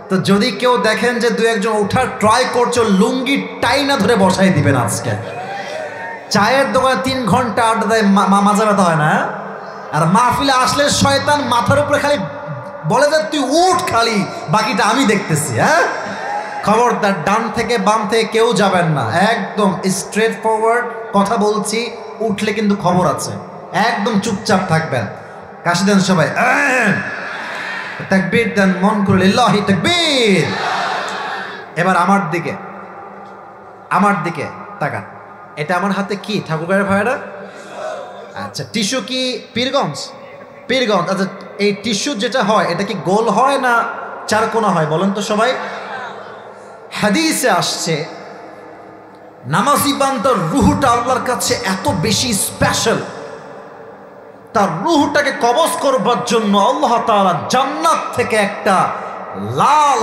তো যদি কেউ দেখেন যে দুই একজন ওঠার ট্রাই করছো, লুঙ্গি টাইনা ধরে বসাই দিবেন। আজকে চায়ের দোকানে 3 ঘন্টা আড্ডা দেয়, মাজা ব্যথা হয় না? আর মাহফিলে আসলে শয়তান মাথার উপরে খালি বলে যে তুই উঠ, খালি বাকিটা আমি দেখতেছি। হ্যাঁ, খবরদার ডান থেকে বাম থেকে কেউ যাবেন না, একদম স্ট্রেট ফরওয়ার্ড কথা বলছি। উঠলে কিন্তু খবর আছে, একদম চুপচাপ থাকবেন। কাশি দেন সবাই, তাকবীর দেন মন করে, লিল্লাহি তাকবীর। এবার আমার দিকে তাকান। এটা আমার হাতে কি ঠাকুরের ভাইরা? আচ্ছা, টিস্যু কি পীরগঞ্জ? আচ্ছা, এই টিস্যু যেটা হয় এটা কি গোল হয় না চারকোনা হয় বলেন তো সবাই? হাদিসে আসছে নামাজি বান্দার রুহটা আল্লাহর কাছে এত বেশি স্পেশাল, তার রুহটাকে কবজ করবার জন্য আল্লাহ তাআলা জান্নাত থেকে একটা লাল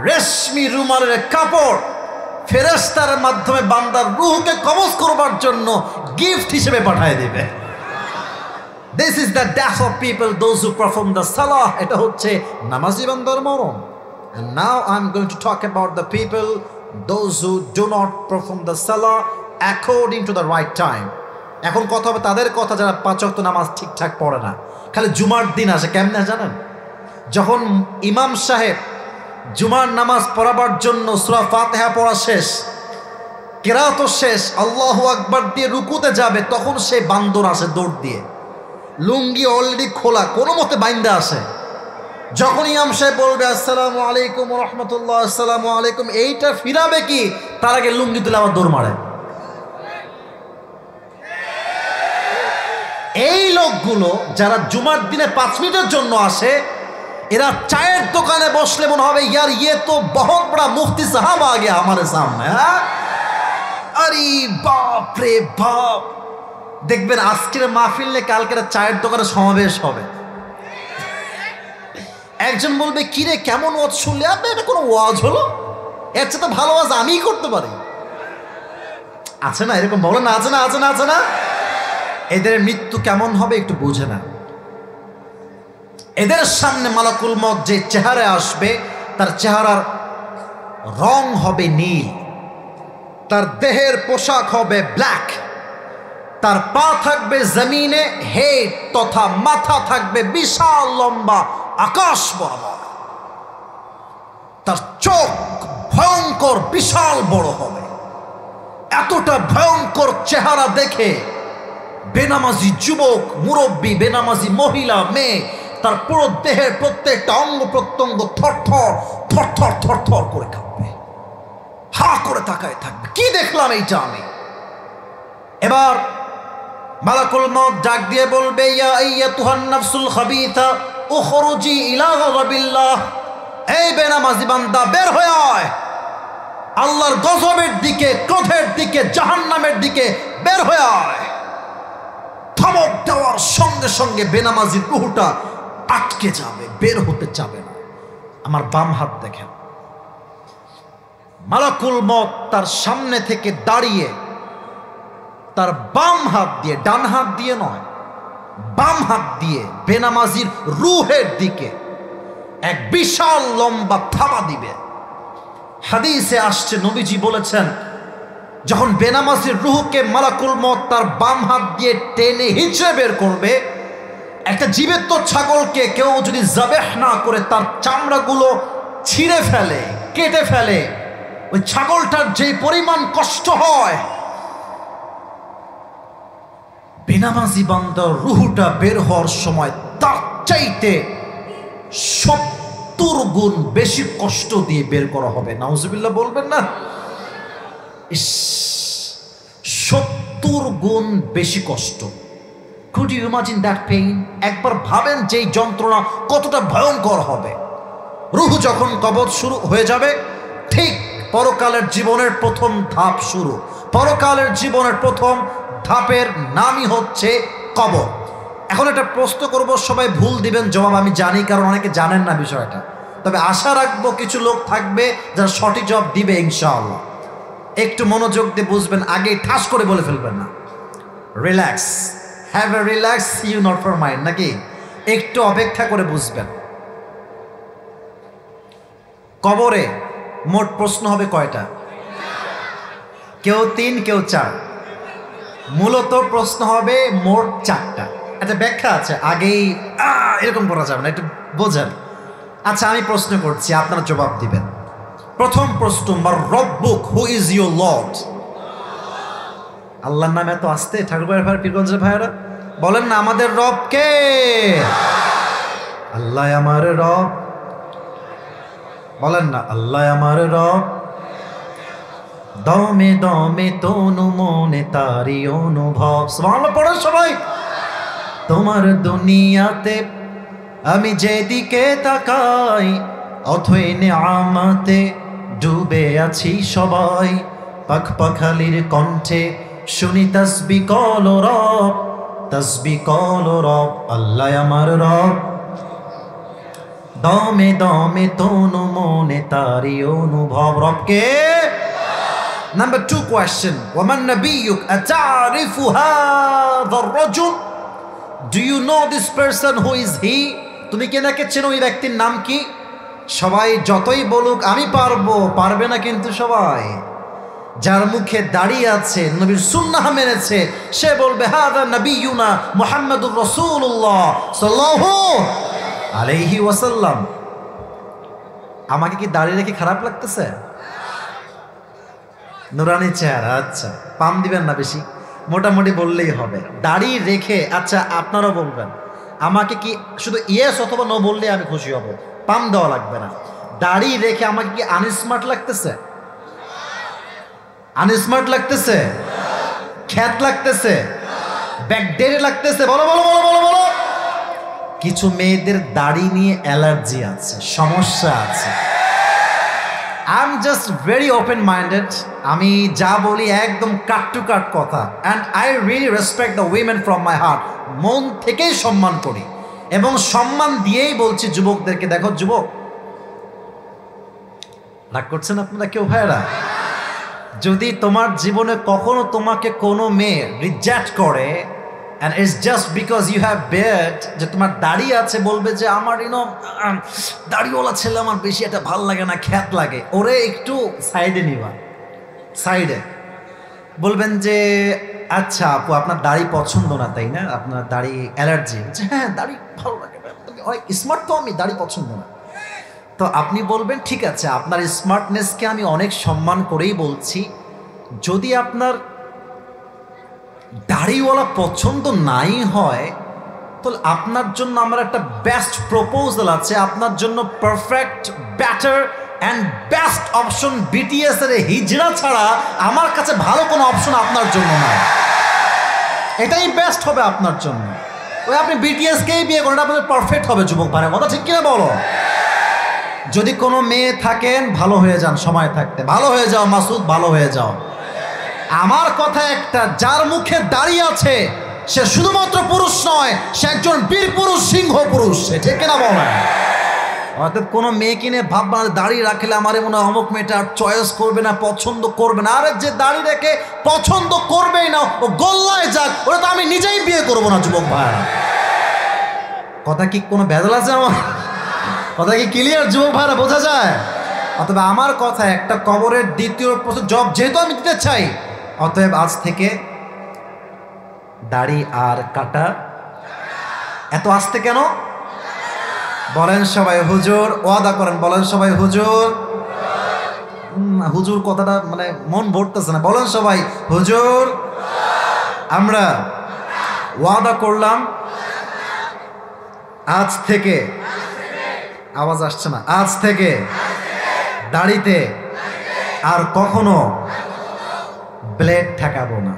রেশমি রুমালের কাপড় ফেরেশতার মাধ্যমে বান্দার রুহকে কবজ করবার জন্য গিফট হিসেবে পাঠিয়ে দিবে। This is the death of people, those who perform the salah. এটা হচ্ছে নামাজি বান্দার মরণ। And now I'm going to talk about the people, those who do not perform the salah according to the right time. এখন কথা হবে তাদের কথা যারা 5 ওয়াক্ত নামাজ ঠিকঠাক পড়ে না, খালি জুমার দিন আসে। কেমনে জানেন? যখন ইমাম সাহেব জুমার নামাজ পড়াবার জন্য সূরা ফাতিহা পড়া শেষ, কিরাত শেষ, আল্লাহু আকবার দিয়ে রুকুতে যাবে, তখন সে বান্দর আসে দৌড় দিয়ে, লুঙ্গি অলরেডি খোলা, কোনো মতে বাইন্দা আসে। যখন ইমাম সাহেব বলবে আসসালামু আলাইকুম ওয়া রাহমাতুল্লাহ, আসসালামু আলাইকুম, এইটা ফিরাবে কি তার আগে লুঙ্গি তুলে আবার দৌড় মারে। এই লোকগুলো যারা জুমার দিনে 5 মিনিটের জন্য আসে, এরা চায়ের দোকানে বসলে মনে হবে ইয়ার ইয়ে তো বহুত বড় মুফতি সাহাব আ গয়া আমাদের সামনে। আরে বাপ রে বাপ, দেখবেন আজকের মাহফিলে কালকের চায়ের দোকানে সমাবেশ হবে। একজন বলবে কিরে কেমন ওয়াজ শুনলে? আপনি এটা কোনো ওয়াজ হলো? এর চেয়ে তো ভালো ওয়াজ আমিই করতে পারি। আছে না এরকম? বলে না, আছে না, আছে না, আছে না? এদের মৃত্যু কেমন হবে একটু বুঝে না। এদের সামনে মালাকুল মউত যে চেহারায় আসবে, তার চেহারার রং হবে নীল, তার দেহের পোশাক হবে ব্ল্যাক, তার পা থাকবে জমিনে হেড তথা মাথা থাকবে বিশাল লম্বা আকাশ বরাবর, তার চোখ ভয়ঙ্কর বিশাল বড় হবে। এতটা ভয়ঙ্কর চেহারা দেখে বেনামাজি যুবক, মুরব্বী, বেনামাজি মহিলা, মেয়ে, তার পুরো দেহের প্রত্যেকটা অঙ্গ প্রত্যঙ্গ থরথর থরথর থরথর করে কাঁপবে, হা করে তাকায় থাকবে, কি দেখলাম এইটা আমি। এবার মালাকুল মউত ডাক দিয়ে বলবে, ইয়া আইয়াতুহান নাফসুল খাবিথা উখরুজি ইলা গাযাবিল্লাহ, এই বেনামাজি বান্দা বের হয়ে আয়, আল্লাহর গজবের দিকে, ক্রোধের দিকে, জাহান্নামের দিকে বের হয়ে আয়। ধমক দেওয়ার সঙ্গে সঙ্গে বেনামাজির রূহটা আটকে যাবে, বের হতে চাবে না। আমার বাম হাত দেখেন, মালাকুল মউত তার সামনে থেকে দাঁড়িয়ে তার বাম হাত দিয়ে, ডান হাত দিয়ে নয়, বাম হাত দিয়ে বেনামাজির রূহের দিকে এক বিশাল লম্বা থাবা দিবে। হাদিসে আসছে, নবীজি বলেছেন, যখন বেনামাজির রূহকে মালাকুল মউত তার বাম হাত দিয়ে টেনে হিঁচড়ে বের করবে, একটা জীবিত ছাগলকে কেউ যদি যাবেহ না করে তার চামড়াগুলো ছিঁড়ে ফেলে, কেটে ফেলে, ওই ছাগলটার যে পরিমাণ কষ্ট হয়, বেনামাজি বান্দার রূহটা বের হওয়ার সময় তার চাইতে 70 গুণ বেশি কষ্ট দিয়ে বের করা হবে। নাউজুবিল্লাহ বলবেন না? 70 গুণ বেশি কষ্ট। Could you imagine that pain? একবার ভাবেন যে এই যন্ত্রণা কতটা ভয়ঙ্কর হবে। রূহ যখন কবজ শুরু হয়ে যাবে, ঠিক পরকালের জীবনের প্রথম ধাপ শুরু। পরকালের জীবনের প্রথম ধাপের নামই হচ্ছে কবর। এখন একটা প্রশ্ন করব, সবাই ভুল দিবেন জবাব আমি জানি, কারণ অনেকে জানেন না বিষয়টা। তবে আশা রাখবো কিছু লোক থাকবে যারা সঠিক জবাব দিবে ইনশাআল্লাহ। একটু মনোযোগ দিয়ে বুঝবেন, আগেই ঠাস করে বলে ফেলবেন না। Relax, have a relax, you not for mind, নাকি একটু অপেক্ষা করে বুঝবেন। কবরে মোট প্রশ্ন হবে কয়টা? কেউ 3, কেউ 4। মূলত প্রশ্ন হবে মোট 4টা। একটা ব্যাখ্যা আছে, আগেই এরকম করা যাবে না, একটু বোঝেন। আচ্ছা, আমি প্রশ্ন করছি, আপনারা জবাব দিবেন। প্রথম প্রশ্ন, মার রব্বুক, হু ইজ ইউর লর্ড? আল্লাহর নাম এত আসতে ঠাকুর ভাই, পীরগঞ্জের ভাইয়েরা বলেন না, আমাদের রব কে? আল্লাহ আমার রব। বলেন না, আল্লাহ আমার রব। দমে দমে তনু মনে তারি অনুভব। সুবহানাল্লাহ পড়েন সবাই। তোমার দুনিয়াতে আমি যেদিকে তাকাই, অথই নিয়ামতে ডুবে আছি সবাই। পাখ পাখালির কণ্ঠে শুনি তাসবিহ কল রব, তাসবিহ কল রব, আল্লাহ আমার রব। দমে দমে তনু মনে তারি অনুভব। রবকে। Number 2 question, وَمَنْ نَبِيُّكَ أَتَعْرِفُ هَذَا الرَّجُلُ? Do you know this person, who is he? তুমি কি নাকি চেনো, ওই ব্যক্তির নাম কি? সবাই যতই বলুক আমি পারবো, পারবে না কিন্তু সবাই। যার মুখে দাড়ি আছে, নবীর সুন্নাহ মেনেছে, সে বলবে হাদা নবিয়ুনা মুহাম্মাদুর রাসূলুল্লাহ সাল্লাল্লাহু আলাইহি ওয়াসাল্লাম। আমাকে কি দাড়ি রেখে খারাপ লাগতেছে? নুরানি চেহারা, আচ্ছা পাম দিবেন না বেশি, মোটামুটি বললেই হবে। দাড়ি রেখে, আচ্ছা আপনারাও বলবেন, আমাকে কি শুধু ইয়েস অথবা নো বললে আমি খুশি হব, পাম দেওয়া লাগবে না। দাড়ি রেখে আমাকে কি আনস্মার্ট লাগতেছে? আনস্মার্ট লাগতেছে? খ্যাত লাগতেছে? ব্যাকডেরি লাগতেছে? বলো বলো বলো বলো বলো। কিছু মেয়েদের দাড়ি নিয়ে অ্যালার্জি আছে, সমস্যা আছে। I am just very open minded. আমি যা বলি একদম কাট টু কাট কথা। And I really respect the women from my heart. মন থেকেই সম্মান করি এবং সম্মান দিয়েই বলছি যুবকদেরকে, দেখো যুবক, রাগ করছেন আপনারা কেউ ভাইয়েরা? যদি তোমার জীবনে কখনো তোমাকে কোনো মেয়ে রিজেক্ট করে, and it's just because you have beard, যে তোমার দাড়ি আছে, বলবে যে আমার দাড়িওয়ালা ছেলে আমার বেশি এটা ভাল লাগে না, খ্যাত লাগে, ওরে একটু সাইডে নিবা, সাইডে বলবেন যে আচ্ছা আপু আপনার দাড়ি পছন্দ না তাই না, আপনার দাড়ি অ্যালার্জি। হ্যাঁ দাড়ি ভালো লাগে, স্মার্ট তো আমি, দাড়ি পছন্দ না। তো আপনি বলবেন ঠিক আছে, আপনার স্মার্টনেসকে আমি অনেক সম্মান করেই বলছি, যদি আপনার দাড়িওয়ালা পছন্দ নাই হয়, তাহলে আপনার জন্য আমার একটা বেস্ট প্রপোজাল আছে। আপনার জন্য perfect, better and best option BTS এর হিজড়া ছাড়া আমার কাছে ভালো কোনো অপশন আপনার জন্য নাই। এটাই বেস্ট হবে আপনার জন্য। ওই আপনি বিটিএসকেই বিয়ে করেন, আপনাদের পারফেক্ট হবে। যুবক ভাইয়ের কথা ঠিক কিনা বলো? যদি কোনো মেয়ে থাকেন ভালো হয়ে যান, সময় থাকতে ভালো হয়ে যাও। মাসুদ ভালো হয়ে যাও। আমার কথা একটা, যার মুখে দাড়ি আছে সে শুধুমাত্র পুরুষ নয়, সে একজন বীর পুরুষ, সিংহ পুরুষ, ঠিক কিনা বলেন? অর্থাৎ কোনো মেয়ে কিনে ভাববা দাড়ি রাখলে আমার মনে হয় অমুক মেয়েটা চয়েস করবে না, পছন্দ করবে না। আরে যে দাড়ি রেখে পছন্দ করবেই না, ও গোল্লায় যাক, ওটা তো আমি নিজেই বিয়ে করবো না। যুবক ভাইরা, কথা কি কোনো ভেজাল আছে? আমার কথা কি ক্লিয়ার যুবক ভাইরা, বোঝা যায়? অথবা আমার কথা, একটা কবরের দ্বিতীয় প্রশ্ন জব যেহেতু আমি দিতে চাই, অতএব আজ থেকে দাড়ি আর কাটা। এত আসতে কেন বলেন সবাই? হুজুর ওয়াদা করেন, বলেন সবাই হুজুর। হুজুর কথাটা মানে মন ভরতেছে না, বলেন সবাই হুজুর। আমরা ওয়াদা করলাম আজ থেকে, আওয়াজ আসছে না, আজ থেকে দাড়িতে আর কখনো ব্লেড ঠেকাবো না।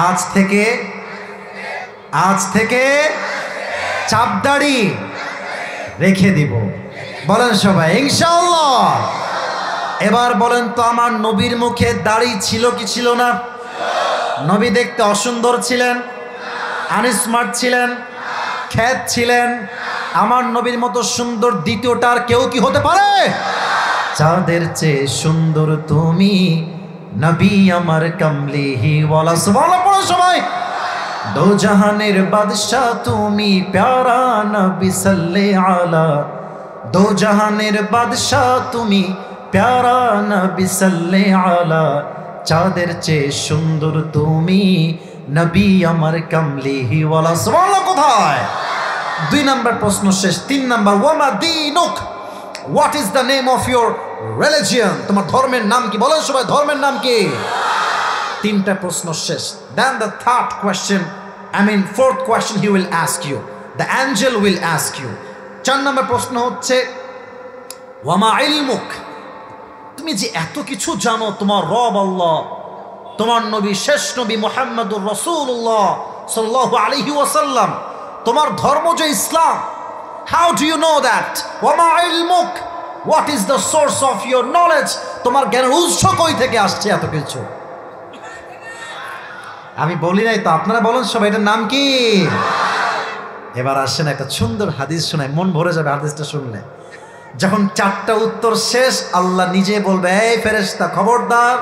আজ থেকে চাপ দাড়ি রেখে দিব। বলেন সবাই ইনশাআল্লাহ। এবার বলেন তো, আমার নবীর মুখে দাড়ি ছিল কি ছিল না? নবী দেখতে অসুন্দর ছিলেন, আনস্মার্ট ছিলেন, খ্যাত ছিলেন। আমার নবীর মতো সুন্দর দ্বিতীয়টার কেউ কি হতে পারে? চাঁদের চেয়ে সুন্দর তুমি নবী আমার কামলিহি ওয়ালা। সুবহানাল্লাহ পড়ো সবাই। দো জাহানের বাদশা তুমি প্যারা নবী সাল্লে আলা। দো জাহানের বাদশা তুমি প্যারা নবী সাল্লে আলা। চাঁদের চেয়ে সুন্দর তুমি নবী আমার কামলিহি ওয়ালা। সুবহানাল্লাহ। কোথায়? 2 নম্বর প্রশ্ন শেষ। 3 নম্বর, ওয়ামা দীনুক, what is the name of your religion? তোমার ধর্মের নাম কি? বলেন সবাই ধর্মের নাম কি? 3টা প্রশ্ন শেষ। Then the fourth question he will ask you, the angel will ask you. 4 নম্বর প্রশ্ন হচ্ছে ওয়ামা ইলমুক, তুমি যে এত কিছু জানো, তোমার রব আল্লাহ, তোমার নবী শেষ নবী মুহাম্মদুর রাসূলুল্লাহ সাল্লাল্লাহু আলাইহি ওয়াসাল্লাম, তোমার ধর্ম যে ইসলাম, how do you know that? ওয়ামা ইলমুক, what is the source of your knowledge? তোমার জ্ঞানের উৎস কই থেকে আসছে এত কিছু? আমি বলি নাই তো, আপনারা বলেন সবাই এটার নাম কি? এবার আসেন একটা সুন্দর হাদিস শোনাই, মন ভরে যাবে হাদিসটা শুনলে। যখন 4টা উত্তর শেষ, আল্লাহ নিজে বলবে, এই ফেরেশতা খবরদার,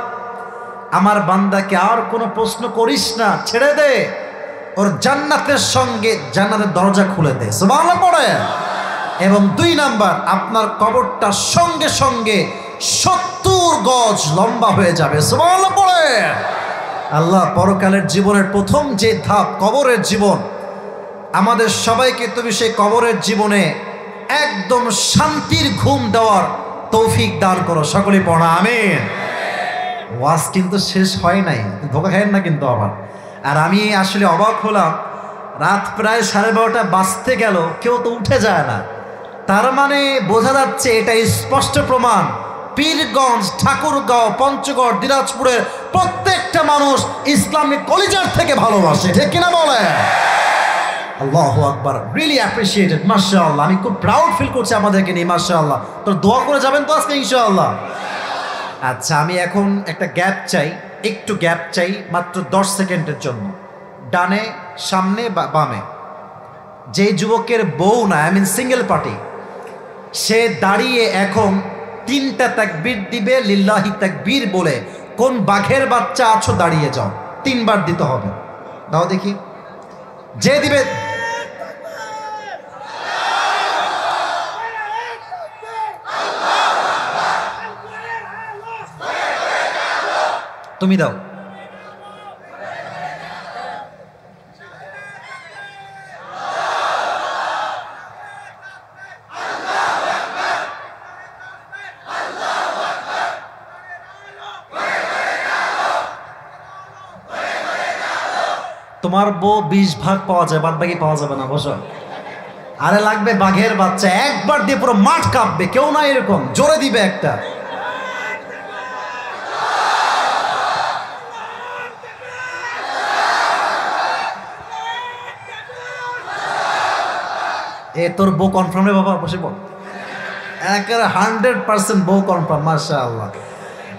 আমার বান্দাকে আর কোনো প্রশ্ন করিস না, ছেড়ে দে, ওর জান্নাতের সঙ্গে জান্নাতের দরজা খুলে দে। সুবহানাল্লাহ পড়ে। এবং 2 নাম্বার, আপনার কবরটা সঙ্গে সঙ্গে 70 গজ লম্বা হয়ে যাবে। সুবহানাল্লাহ পড়ে। আল্লাহ পরকালের জীবনের প্রথম যে ধাপ কবরের জীবন, আমাদের সবাইকে তুমি সেই কবরের জীবনে একদম শান্তির ঘুম দেওয়ার তৌফিক দান করো। সকলেই পড়া আমিন। ওয়াজ কিন্তু শেষ হয় নাই, ধোকা খায়েন না কিন্তু আবার। আর আমি আসলে অবাক হলাম, রাত প্রায় 12:30 বাজতে গেল, কেউ তো উঠে যায় না। তার মানে বোঝা যাচ্ছে, এটা স্পষ্ট প্রমাণ, পীরগঞ্জ, ঠাকুরগাঁও, পঞ্চগড়, দিনাজপুরের প্রত্যেকটা মানুষ ইসলামিক কলিজার থেকে ভালোবাসে, ঠিক কিনা বলে? আল্লাহু আকবার, রিয়েলি অ্যাপ্রিসিয়েটেড, মাশাআল্লাহ। আমি খুব প্রাউড ফিল করছি আমাদেরকে নিয়ে, মাশাআল্লাহ। তো দোয়া করে যাবেন তো আজকে ইনশাআল্লাহ? আচ্ছা, আমি এখন একটা গ্যাপ চাই, একটু গ্যাপ চাই, মাত্র 10 সেকেন্ডের জন্য। ডানে, সামনে, বামে যে যুবকের বউ না, সিঙ্গেল পার্টি, সে দাঁড়িয়ে এখন 3টা তাকবীর দিবে, লিল্লাহি তাকবীর বলে। কোন বাঘের বাচ্চা আছো দাঁড়িয়ে যাও, 3 বার দিতে হবে। দাও দেখি, যে দিবে। তুমি দাও। তোমার বউ 20 ভাগ পাওয়া যায়, বাদ বাকি পাওয়া যাবে না, বসো। আরে লাগবে বাঘের বাচ্চা, একবার দিয়ে পুরো মাঠ কাঁপবে। কেউ না এরকম জোরে দিবে একটা। এ তোর বউ কনফার্ম রে বাবা, বসে বল। একেবারে 100% বউ কনফার্ম, মাশাআল্লাহ।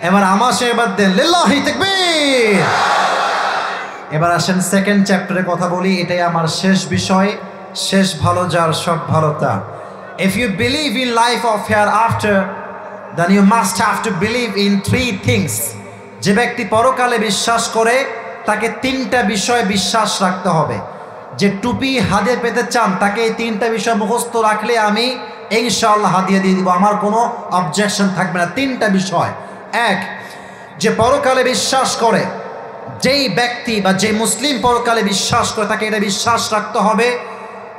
এবার আমার সে এবার দেন লিল্লাহি তাকবীর। এবার আসেন সেকেন্ড চ্যাপ্টারে কথা বলি, এটাই আমার শেষ বিষয়। শেষ ভালো যার সব ভালো তা। If you believe in life of hereafter, then you must have to believe in three things. যে ব্যক্তি পরকালে বিশ্বাস করে তাকে তিনটা বিষয় বিশ্বাস রাখতে হবে। যে টুপি হাতে পেতে চান তাকে এই তিনটা বিষয় মুখস্থ রাখলে আমি ইনশাআল্লাহ হাদিয়া দিয়ে দিব, আমার কোনো অবজেকশন থাকবে না। তিনটা বিষয়। এক, যে পরকালে বিশ্বাস করে, যেই ব্যক্তি বা যে মুসলিম পরকালে বিশ্বাস করে তাকে এটা বিশ্বাস রাখতে হবে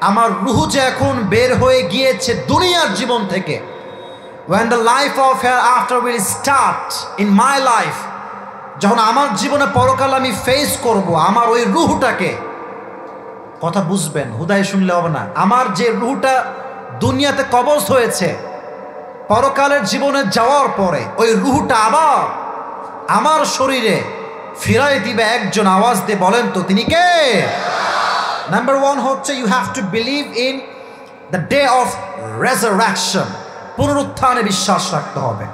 আমার রূহ যে এখন বের হয়ে গিয়েছে দুনিয়ার জীবন থেকে, when the life of hereafter will start in my life, যখন আমার জীবনে পরকাল আমি ফেস করব, আমার ওই রূহটাকে, কথা বুঝবেন, হুদায় শুনলে হবে না, আমার যে রূহটা দুনিয়াতে কবজ হয়েছে পরকালের জীবনে যাওয়ার পরে ওই রূহটা আবার আমার শরীরে ফিরাই দিবে একজন। আওয়াজ দিয়ে বলেন তো তিনি কে? নাম্বার ওয়ান হচ্ছে you have to believe in the day of resurrection, পুনরুত্থানে বিশ্বাস রাখতে হবে।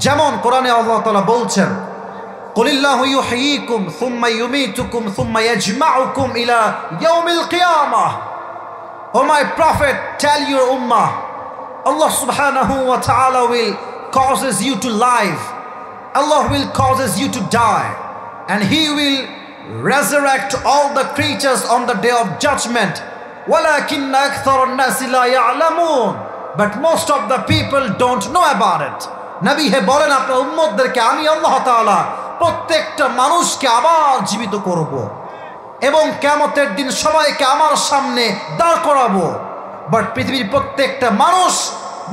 যেমন কোরআনে আল্লাহ তাআলা বলছেন, কুলিল্লাহু ইউহয়িকুম সুম্মা ইউমীতুকুম সুম্মা ইয়াজমাউকুম ইলা ইয়াউমিল কিয়ামাহ। Oh my prophet, tell your উম্মাহ, Allah subhanahu wa ta'ala will causes you to live, Allah will causes you to die, and He will resurrect all the creatures on the day of judgment. وَلَكِنَّ أَكْثَرَ النَّاسِ لَا يَعْلَمُونَ, but most of the people don't know about it. নবী হে বলেন আপনার উম্মতদেরকে আমি আল্লাহ তাআলা প্রত্যেকটা মানুষকে আবার জীবিত করব এবং কিয়ামতের দিন সবাইকে আমার সামনে দাঁড় করাবো। বাট পৃথিবীর প্রত্যেকটা মানুষ,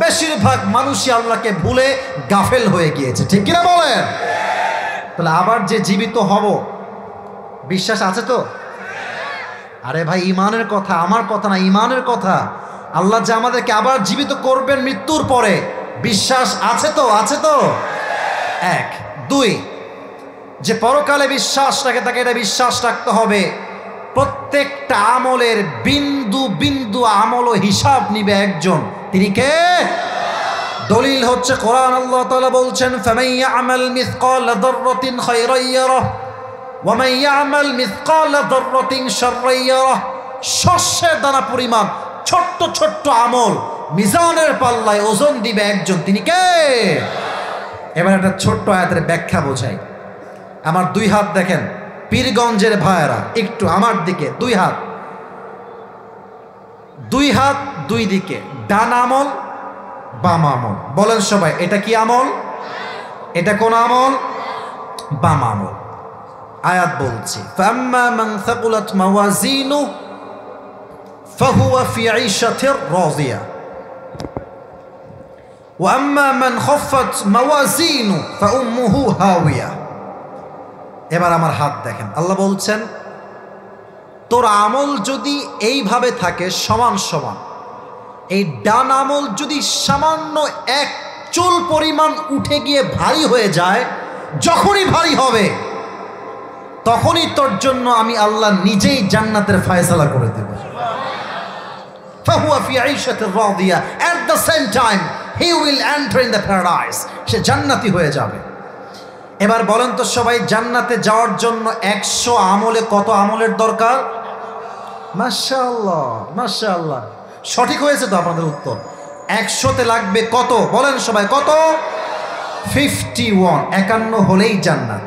বেশিরভাগ মানুষই আল্লাহকে ভুলে গাফেল হয়ে গিয়েছে, ঠিক কিনা বলেন? তাহলে আবার যে জীবিত হব বিশ্বাস আছে তো? আরে ভাই, ইমানের কথা, আমার কথা না, ইমানের কথা। আল্লাহ যে আমাদেরকে আবার জীবিত করবেন মৃত্যুর পরে, বিশ্বাস আছে তো? আছে তো? এক। দুই, যে পরকালে বিশ্বাস রাখে তাকে এটা বিশ্বাস রাখতে হবে প্রত্যেকটা আমলের বিন্দু বিন্দু আমল ও হিসাব নিবে একজন, তিনি কে? দলিল হচ্ছে কোরআন। আল্লাহ তাআলা বলছেন, ফামান ইয়ামাল মিসকালা যাররাতিন খায়রান ইয়ারাহ ওয়া মান ইয়ামাল মিসকালা যাররাতিন শাররান ইয়ারাহ। শস্যের দানা পরিমাণ ছোট্ট ছোট্ট আমল মিজানের পাল্লায় ওজন দিবে একজন, তিনি কে? এবার একটা ছোট্ট আয়াতের ব্যাখ্যা বোঝাই। আমার দুই হাত দেখেন, পীরগঞ্জের ভাইয়েরা একটু আমার দিকে, দুই হাত, দুই হাত দুই দিকে, ডান আমল বাম আমল। বলেন সবাই, এটা কি আমল? এটা কোন আমল? বাম আমল। আয়াত বলছি, ফাম্মা মান সাকুলাত মাওয়াজিনু ফাহুয়া ফি ঈশাতির রাযিয়া ওয়া আম্মা মান খাফফাত মাওয়াজিনু ফাউম্মুহু হাওিয়া। এবার আমার হাত দেখেন, আল্লাহ বলছেন তোর আমল যদি এইভাবে থাকে সমান সমান, এই ডান আমল যদি সামান্য এক চুল পরিমাণ উঠে গিয়ে ভারী হয়ে যায়, যখনই ভারী হবে তখনই তোর জন্য আমি আল্লাহ নিজেই জান্নাতের ফয়সালা করে দেব। ফাহুয়া ফি ঈশাতির রাদিয়া, at the same time he will enter in the paradise, সে জান্নাতি হয়ে যাবে। এবার বলেন তো সবাই, জান্নাতে যাওয়ার জন্য 100 আমলে কত আমলের দরকার? মাশাআল্লাহ মাশাআল্লাহ, সঠিক হয়েছে তো আপনাদের উত্তর। 100তে লাগবে কত? বলেন সবাই, কত? 51, 51 হলেই জান্নাত।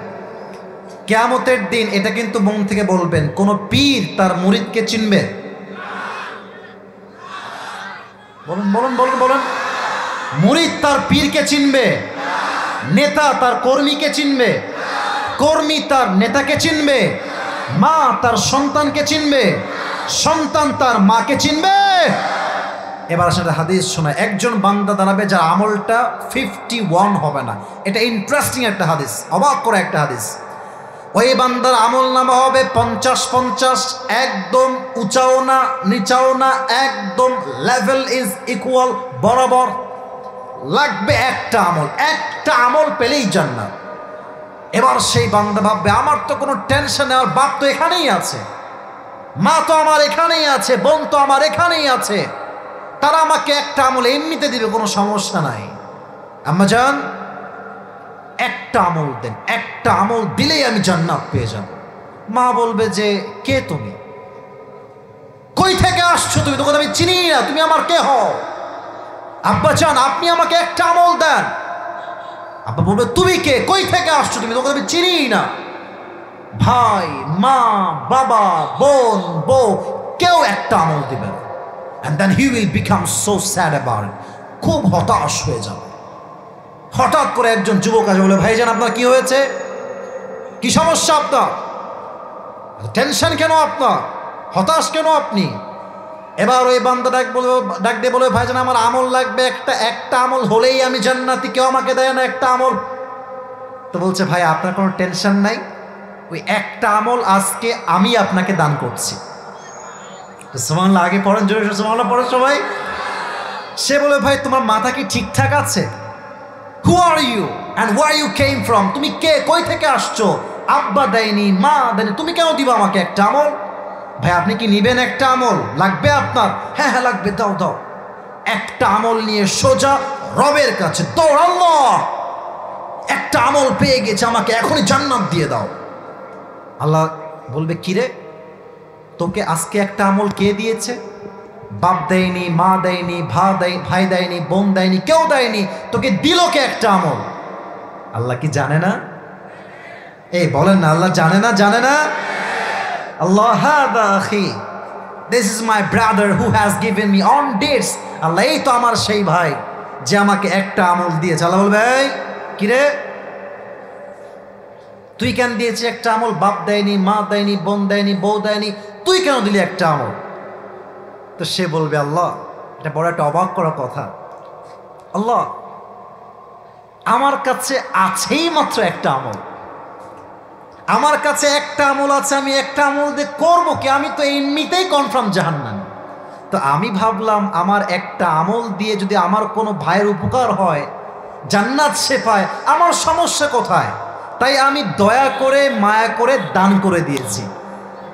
কিয়ামতের দিন এটা কিন্তু মন থেকে বলবেন, কোন পীর তার মুরিদকে চিনবে? বলেন বলেন বলেন বলেন। মুরিদ তার পীরকে চিনবে? নেতা তার কর্মীকে চিনবে? কর্মী তার নেতাকে চিনবে? মা তার সন্তানকে চিনবে? সন্তান তার মাকে চিনবে? এবার আসলে হাদিস শোনা, একজন বান্দা দাঁড়াবে যার আমলটা 51 হবে না। এটা ইন্টারেস্টিং একটা হাদিস, অবাক করে একটা হাদিস। ওই বান্দার আমল নামা হবে 50-50, একদম উঁচাও না নিচাও না, একদম লেভেল ইজ ইকুয়াল, বরাবর। লাগবে একটা আমল, একটা আমল পেলেই জান্নাত। এবার সেই বান্দা ভাববে, আমার তো কোনো টেনশন নেই, আমার বাপ তো এখানেই আছে, মা তো আমার এখানেই আছে, বোন তো আমার এখানেই আছে, তারা আমাকে একটা আমল এমনিতে দিবে, কোনো সমস্যা নাই। আম্মা জান, একটা আমল দেন, একটা আমল দিলেই আমি জান্নাত পেয়ে যাব। মা বলবে যে কে তুমি, কই থেকে আসছো তুমি, তোকে আমি চিনি না, তুমি আমার কে হও? আব্বা চান আপনি আমাকে একটা আমল দেন। আব্বা বলবে তুমি কে, কই থেকে আসছো তুমি, তোকে আমি চিনি না। ভাই, মা, বাবা, বোন, বউ কেউ একটা আমল দিবেন, and then he will become so sad about it, খুব হতাশ হয়ে যাবে। হঠাৎ করে একজন যুবক আসে, বলে ভাইজান আপনার কি হয়েছে, কি সমস্যা আপনার, টেনশন কেন আপনার, হতাশ কেন আপনি? এবার ওই বান্দা ডাক দিয়ে বলে ভাইজান আমার আমল লাগবে একটা আমল হলেই আমি জান্নাতি, কেউ আমাকে দেয় না একটা আমল। তো বলছে ভাই আপনার কোনো টেনশন নাই, ওই একটা আমল আজকে আমি আপনাকে দান করছি। সুবহানাল্লাহ, আগে পড়েন, জোরে সুবহানাল্লাহ পড়ে সবাই। সে বলে ভাই তোমার মাথা কি ঠিকঠাক আছে? Who are you and where you came from, তুমি কে, কই থেকে আসছো? আব্বা দেয়নি, মা দেয়নি, তুমি কেন দিবা আমাকে একটা আমল? ভাই আপনি কি নিবেন একটা আমল, লাগবে আপনার? হ্যাঁ হ্যাঁ লাগবে, দাও দাও। একটা আমল নিয়ে সোজা রবের কাছে দৌড়, আল্লাহ একটা আমল পেয়ে গেছে, আমাকে এখনই জান্নাত দিয়ে দাও। আল্লাহ বলবে কিরে তোকে আজকে একটা আমল কে দিয়েছে? বাপ দেয়নি, মা দেয়নি, ভাই দেয়নি, বোন দেয়নি, কেউ দেয়নি, তোকে দিল কে একটা আমল? আল্লাহ কি জানে না? এই বলেন না, আল্লাহ জানে না? জানে না? আল্লাহ হাদা আখি, this is my brother who has given me on dates. আল্লাহ এই তো আমার সেই ভাই যে আমাকে একটা আমল দিয়েছে। আল্লাহ বলবে এই কিরে তুই কেন দিয়েছিস একটা আমল? বাপ দেয়নি, মা দেয়নি, বোন দেয়নি, বউ দেয়নি, তুই কেন দিলি একটা আমল? তো সে বলবে আল্লাহ এটা বড় একটা অবাক করার কথা, আল্লাহ আমার কাছে আছেই মাত্র একটা আমল, আমার কাছে একটা আমল আছে, আমি একটা আমল দিয়ে করবো কি? আমি তো এমনিতেই কনফার্ম জাহান্নামী। তো আমি ভাবলাম আমার একটা আমল দিয়ে যদি আমার কোনো ভাইয়ের উপকার হয়, জান্নাত সে পায়, আমার সমস্যা কোথায়? তাই আমি দয়া করে মায়া করে দান করে দিয়েছি।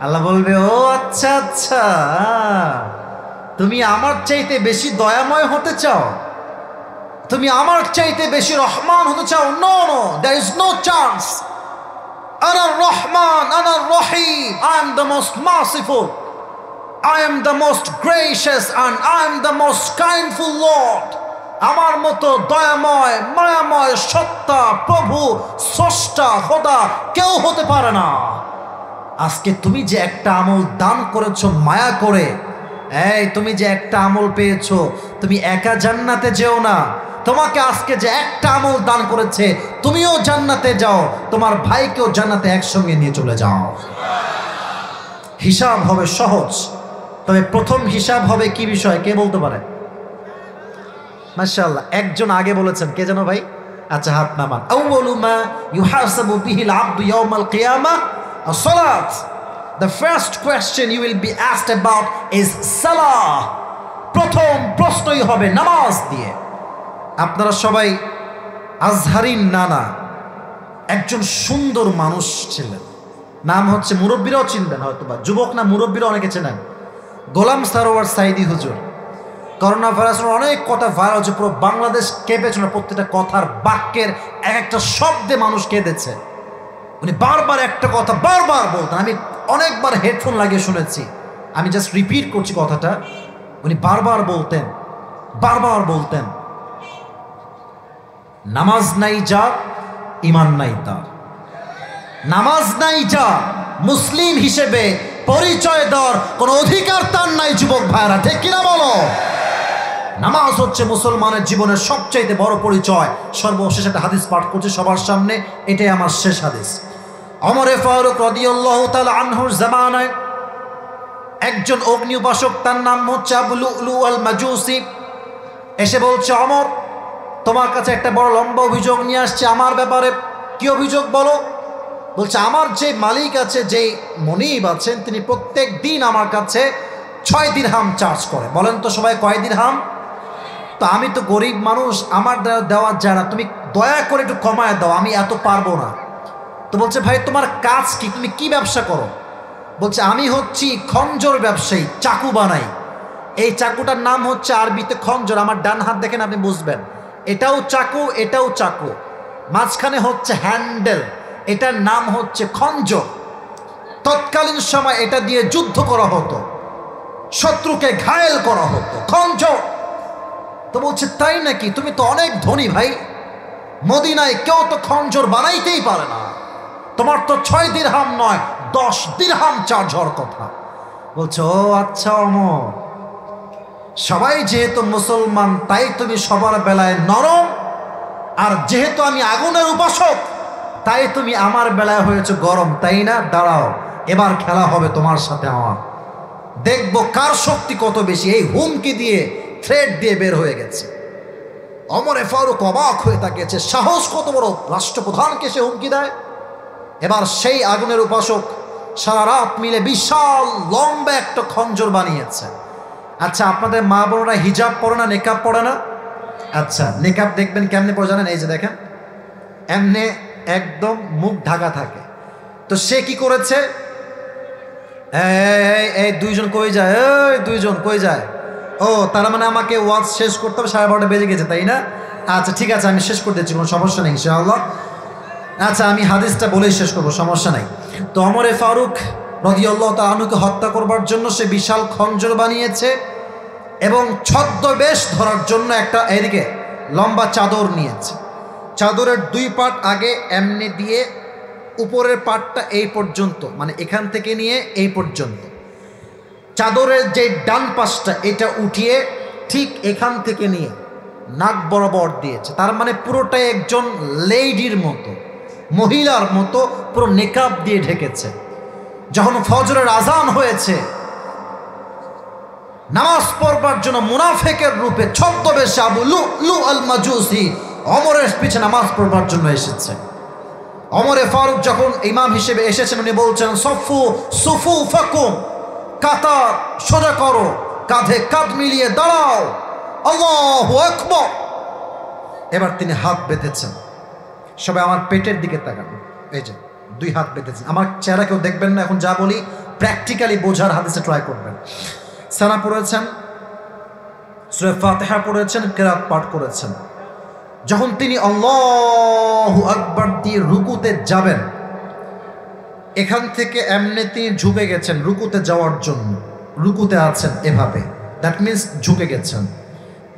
আল্লাহ বলবে ও আচ্ছা আচ্ছা, তুমি আমার চাইতে বেশি দয়াময় হতে চাও, তুমি আমার চাইতে বেশি রহমান হতে চাও? No no, there is no chance. আনা রহমান, আনা Rahim, I am the most merciful, I am the most gracious and I am the most kindful Lord. আমার মতো দয়াময়, মায়াময় সত্তা, প্রভু, স্রষ্টা, খোদা কেউ হতে পারে না। আজকে তুমি যে একটা আমল দান করেছো মায়া করে, এই তুমি যে একটা আমল পেয়েছো, তুমি একা জান্নাতে যেও না, তোমাকে আজকে যে একটা আমল দান করেছে তুমিও জান্নাতে যাও, তোমার ভাইকেও জান্নাতে একসঙ্গে নিয়ে চলে যাও। হিসাব হবে সহজ, তবে প্রথম হিসাব হবে কি বিষয় কে বলতে পারে? মাশাআল্লাহ, একজন আগে বলেছেন, কে জানো ভাই? আচ্ছা হাত নামান। আউয়ালু মা ইউহাসাবু বিহিল আবদু ইয়াউমাল কিয়ামাহ as-সালাত। The first question you will be asked about is সালাহ। প্রথম প্রশ্নই হবে নামাজ দিয়ে। আপনারা সবাই আজহারিন নানা একজন সুন্দর মানুষ ছিলেন, নাম হচ্ছে, মুরব্বীরাও চিনবেন হয়তো, বা যুবক না মুরব্বীরা অনেকে চেনেন, গোলাম সারোয়ার সাইদি হুজুর। করোনা ভাইরাসের অনেক কথা ভাইরাল হচ্ছে, পুরো বাংলাদেশ কেঁপেছিল, প্রত্যেকটা কথার বাক্যের এক একটা শব্দে মানুষ কেঁদেছে। উনি বারবার একটা কথা বারবার বলতেন, আমি অনেকবার হেডফোন লাগিয়ে শুনেছি, আমি জাস্ট রিপিট করছি কথাটা। উনি বারবার বলতেন নামাজ নাই যার ঈমান নাই তার, নামাজ নাই যার মুসলিম হিসেবে পরিচয় দেওয়ার কোনো অধিকার তার নাই। যুবক ভাইরা ঠিক কিনা বলো? নামাজ হচ্ছে মুসলমানের জীবনের সবচাইতে বড় পরিচয়। সর্বশেষ একটা হাদিস পাঠ করছি সবার সামনে, এটাই আমার শেষ হাদিস। ওমরে ফারুক রাদিয়াল্লাহু তাআলা আনহুর জামানায় একজন অগ্নি উপাসক, তার নাম হচ্ছে আবু লুলু আল মাজুসি, এসে বলছে ওমর তোমার কাছে একটা বড় লম্বা অভিযোগ নিয়ে আসছে আমার ব্যাপারে। কি অভিযোগ বলো? বলছে আমার যে মালিক আছে, যেই মনিব আছেন, তিনি প্রত্যেক দিন আমার কাছে 6 দিরহাম চার্জ করে। বলেন তো সবাই কয় দিরহাম? তো আমি তো গরিব মানুষ, আমার দেওয়া যায় না, তুমি দয়া করে একটু কমায় দাও, আমি এত পারবো না। তো বলছে ভাই তোমার কাজ কি, তুমি কি ব্যবসা করো? বলছে আমি হচ্ছি খঞ্জর ব্যবসায়ী, চাকু বানাই। এই চাকুটার নাম হচ্ছে আরবিতে খঞ্জর, আমার ডান হাত দেখেন আপনি বুঝবেন, এটাও চাকু এটাও চাকু, মাঝখানে হচ্ছে হ্যান্ডেল, এটার নাম হচ্ছে খঞ্জর। তৎকালীন সময় এটা দিয়ে যুদ্ধ করা হতো, শত্রুকে ঘায়েল করা হতো, খঞ্জর। তো বলছে তাই নাকি? তুমি তো অনেক ধনী ভাই, মদিনায় কেউ তো খঞ্জর বানাইতেই পারে না, তোমার তো 6 দিরহাম নয় 10 দিরহাম চার্জ হওয়ার কথা। বলছে ও আচ্ছা ওমর, সবাই যেহেতু মুসলমান তাই তুমি সবার বেলায় নরম, আর যেহেতু আমি আগুনের উপাসক তাই তুমি আমার বেলায় হয়েছে গরম, তাই না? দাঁড়াও, এবার খেলা হবে তোমার সাথে আমার, দেখবো কার শক্তি কত বেশি। এই হুমকি দিয়ে, থ্রেট দিয়ে বের হয়ে গেছে। ওমরে ফারুক অবাক হয়ে তাকিয়েছে, সাহস কত বড়, রাষ্ট্রপ্রধানকে সে হুমকি দেয়। এবার সেই আগুনের উপাসক সারা রাত মিলে বিশাল লম্বা একটা খঞ্জর বানিয়েছে। আচ্ছা, আপনাদের মা বোনরা হিজাব পরে না, নেকাব পরে না? আচ্ছা, নেকাব দেখবেন কেমনে পরে জানেন? এই যে দেখেন, এমনে একদম মুখ ঢাকা থাকে। তো সে কি করেছে, এই দুইজন কই যায়, এই দুইজন কই যায়? ও তার মানে আমাকে ওয়াজ শেষ করতে হবে, 12:30 বেজে গেছে তাই না? আচ্ছা ঠিক আছে, আমি শেষ করে দিচ্ছি, কোনো সমস্যা নেই ইনশাআল্লাহ। আচ্ছা, আমি হাদিসটা বলেই শেষ করবো, সমস্যা নাই। তো ওমরে ফারুক রাদিয়াল্লাহু তাআলা আনহুকে হত্যা করবার জন্য সে বিশাল খঞ্জর বানিয়েছে এবং ছদ্মবেশ ধরার জন্য একটা এদিকে লম্বা চাদর নিয়েছে। চাদরের 2 পাট আগে এমনি দিয়ে উপরের পাটটা এই পর্যন্ত, মানে এখান থেকে নিয়ে এই পর্যন্ত, চাদরের যে ডান পাশটা এটা উঠিয়ে ঠিক এখান থেকে নিয়ে নাক বরাবর দিয়েছে। তার মানে পুরোটাই একজন লেডির মতো, মহিলার মতো পুরো নেকাব দিয়ে ঢেকেছে। যখন ফজরের আজান হয়েছে, নামাজ পড়বার জন্য মুনাফিকের রূপে ছদ্মবেশে আবু লুলু আল মাজুসি ওমরের পিছে নামাজ পড়বার জন্য এসেছে। ওমরে ফারুক যখন ইমাম হিসেবে এসেছেন, উনি বলছেন সফু সুফু ফাকুম, কাতার সোজা করো, কাঁধে কাঁধ মিলিয়ে দাঁড়াও, আল্লাহু আকবার। এবার তিনি হাত বেঁধেছেন, সবাই আমার পেটের দিকে তাকান, এই যে 2 হাত বেঁধেছেন। আমার চেহারা কেউ দেখবেন না, এখন যা বলি প্র্যাকটিক্যালি বোঝার হাদিসে ট্রাই করবেন। সানা পড়েছেন, সূরা ফাতিহা পড়েছেন, কিরাত পাঠ করেছেন। যখন তিনি আল্লাহু আকবার দিয়ে রুকুতে যাবেন, এখান থেকে এমনি তিনি ঝুঁকে গেছেন রুকুতে যাওয়ার জন্য, রুকুতে আছেন এভাবে, দ্যাট মিন্স ঝুঁকে গেছেন।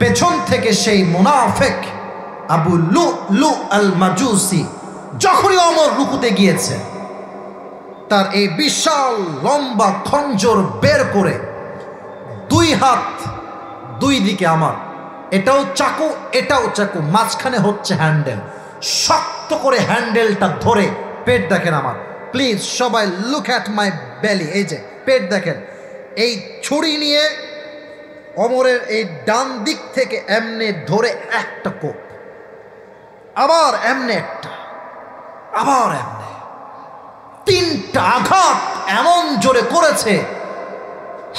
পেছন থেকে সেই মুনাফিক আবু লুলু আল মাজুসি যখনই ওমর রুকুতে গিয়েছে, তার এই বিশাল লম্বা খঞ্জর বের করে 2 হাত 2 দিকে, আমার এটাও চাকু এটাও চাকু, মাঝখানে হচ্ছে হ্যান্ডেল, শক্ত করে হ্যান্ডেলটা ধরে, পেট দেখেন আমার, প্লিজ সবাই লুক অ্যাট মাই বেলি, এই যে পেট দেখেন, এই ছুরি নিয়ে ওমরের এই ডান দিক থেকে এমনে ধরে একটা কোপ, আবার এমনে একটা, আবার এমনে 3টা আঘাত এমন জোরে করেছে,